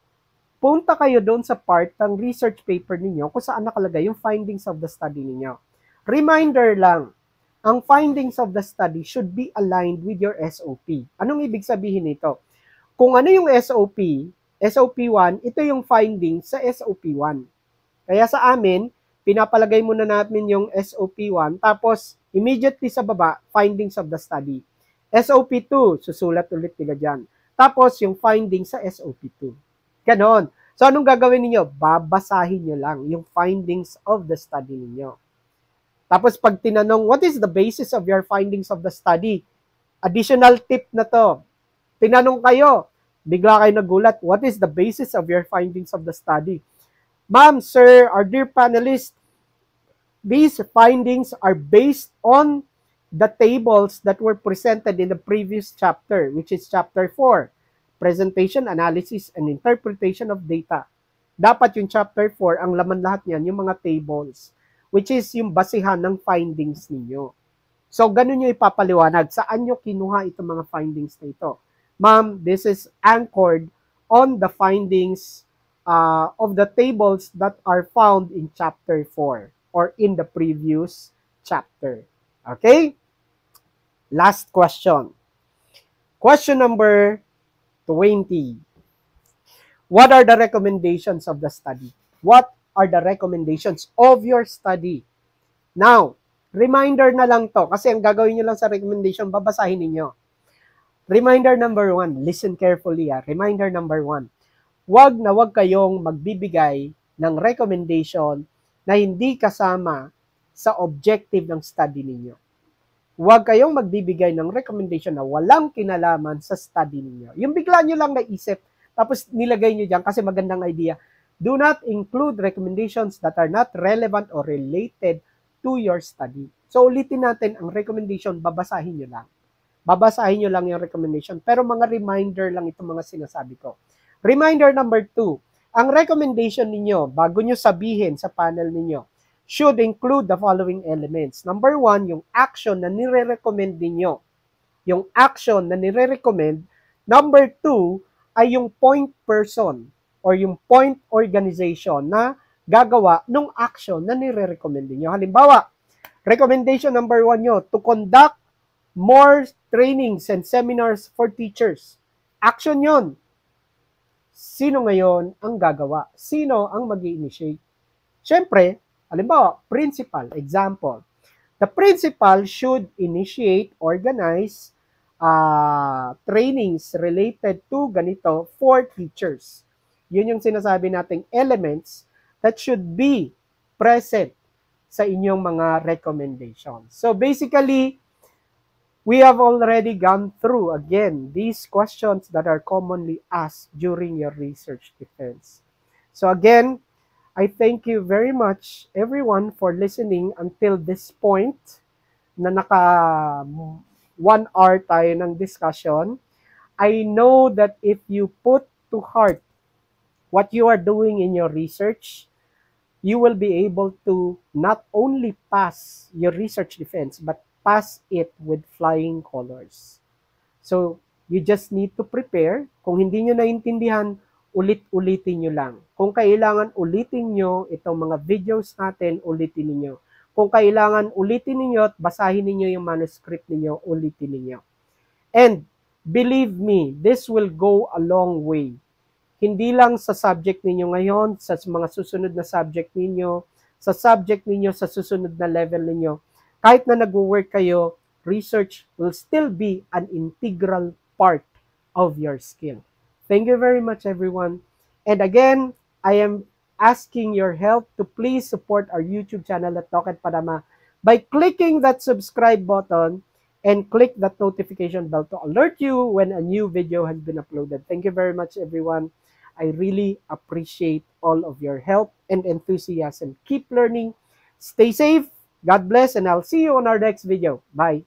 punta kayo doon sa part ng research paper ninyo kung saan nakalagay yung findings of the study ninyo. Reminder lang, ang findings of the study should be aligned with your SOP. Anong ibig sabihin nito? Kung ano yung SOP, SOP 1, ito yung findings sa SOP 1. Kaya sa amin, pinapalagay muna natin yung SOP 1, tapos immediately sa baba, findings of the study. SOP 2, susulat ulit nila dyan. Tapos yung findings sa SOP 2. Ganon. So, anong gagawin niyo? Babasahin niyo lang yung findings of the study niyo. Tapos, pag tinanong, what is the basis of your findings of the study? Additional tip na to. Tinanong kayo, bigla kayo nagulat, what is the basis of your findings of the study? Ma'am, sir, our dear panelists, These findings are based on the tables that were presented in the previous chapter, which is chapter 4, Presentation, Analysis, and Interpretation of Data. Dapat yung chapter 4, ang laman lahat niyan, yung mga tables, which is yung basihan ng findings ninyo. So, ganun nyo ipapaliwanag. Saan nyo kinuha itong mga findings na ito? Ma'am, this is anchored on the findings of the tables that are found in chapter 4 or in the previous chapter. Okay? Last question. Question number 20. What are the recommendations of the study? What are the recommendations of your study? Now, reminder na lang to kasi ang gagawin nyo lang sa recommendation, babasahin ninyo. Reminder number 1, listen carefully. Reminder number 1, wag kayong magbibigay ng recommendation na hindi kasama sa objective ng study ninyo. Huwag kayong magbibigay ng recommendation na walang kinalaman sa study ninyo. Yung bigla nyo lang naisip, tapos nilagay nyo dyan kasi magandang idea. Do not include recommendations that are not relevant or related to your study. So ulitin natin ang recommendation, babasahin nyo lang. Babasahin nyo lang yung recommendation. Pero mga reminder lang itong mga sinasabi ko. Reminder number 2, ang recommendation ninyo, bago nyo sabihin sa panel ninyo, should include the following elements. Number 1, yung action na nire-recommend ninyo. Yung action na nire-recommend. Number 2, ay yung point person or yung point organization na gagawa ng action na nire-recommend niyo. Halimbawa, recommendation number 1 nyo, to conduct more trainings and seminars for teachers. Action yon. Sino ngayon ang gagawa? Sino ang mag-i-initiate? Siyempre, halimbawa, principal, example. The principal should initiate, organize trainings related to ganito for teachers. Yun yung sinasabi nating elements that should be present sa inyong mga recommendations. So basically, we have already gone through, again, these questions that are commonly asked during your research defense. So again, I thank you very much, everyone, for listening until this point na naka 1 hour tayo ng discussion. I know that if you put to heart what you are doing in your research, you will be able to not only pass your research defense, but pass it with flying colors. So, you just need to prepare. Kung hindi nyo naintindihan, ulit-ulitin nyo lang. Kung kailangan ulitin nyo itong mga videos natin, ulitin niyo. Kung kailangan ulitin ninyo at basahin ninyo yung manuscript ninyo, ulitin ninyo. And believe me, this will go a long way. Hindi lang sa subject ninyo ngayon, sa mga susunod na subject ninyo, sa subject ninyo, sa susunod na level ninyo. Kahit na nag-work kayo, research will still be an integral part of your skill. Thank you very much, everyone. And again, I am asking your help to please support our YouTube channel at Toket Padama by clicking that subscribe button and click that notification bell to alert you when a new video has been uploaded. Thank you very much, everyone. I really appreciate all of your help and enthusiasm. Keep learning. Stay safe. God bless, and I'll see you on our next video. Bye.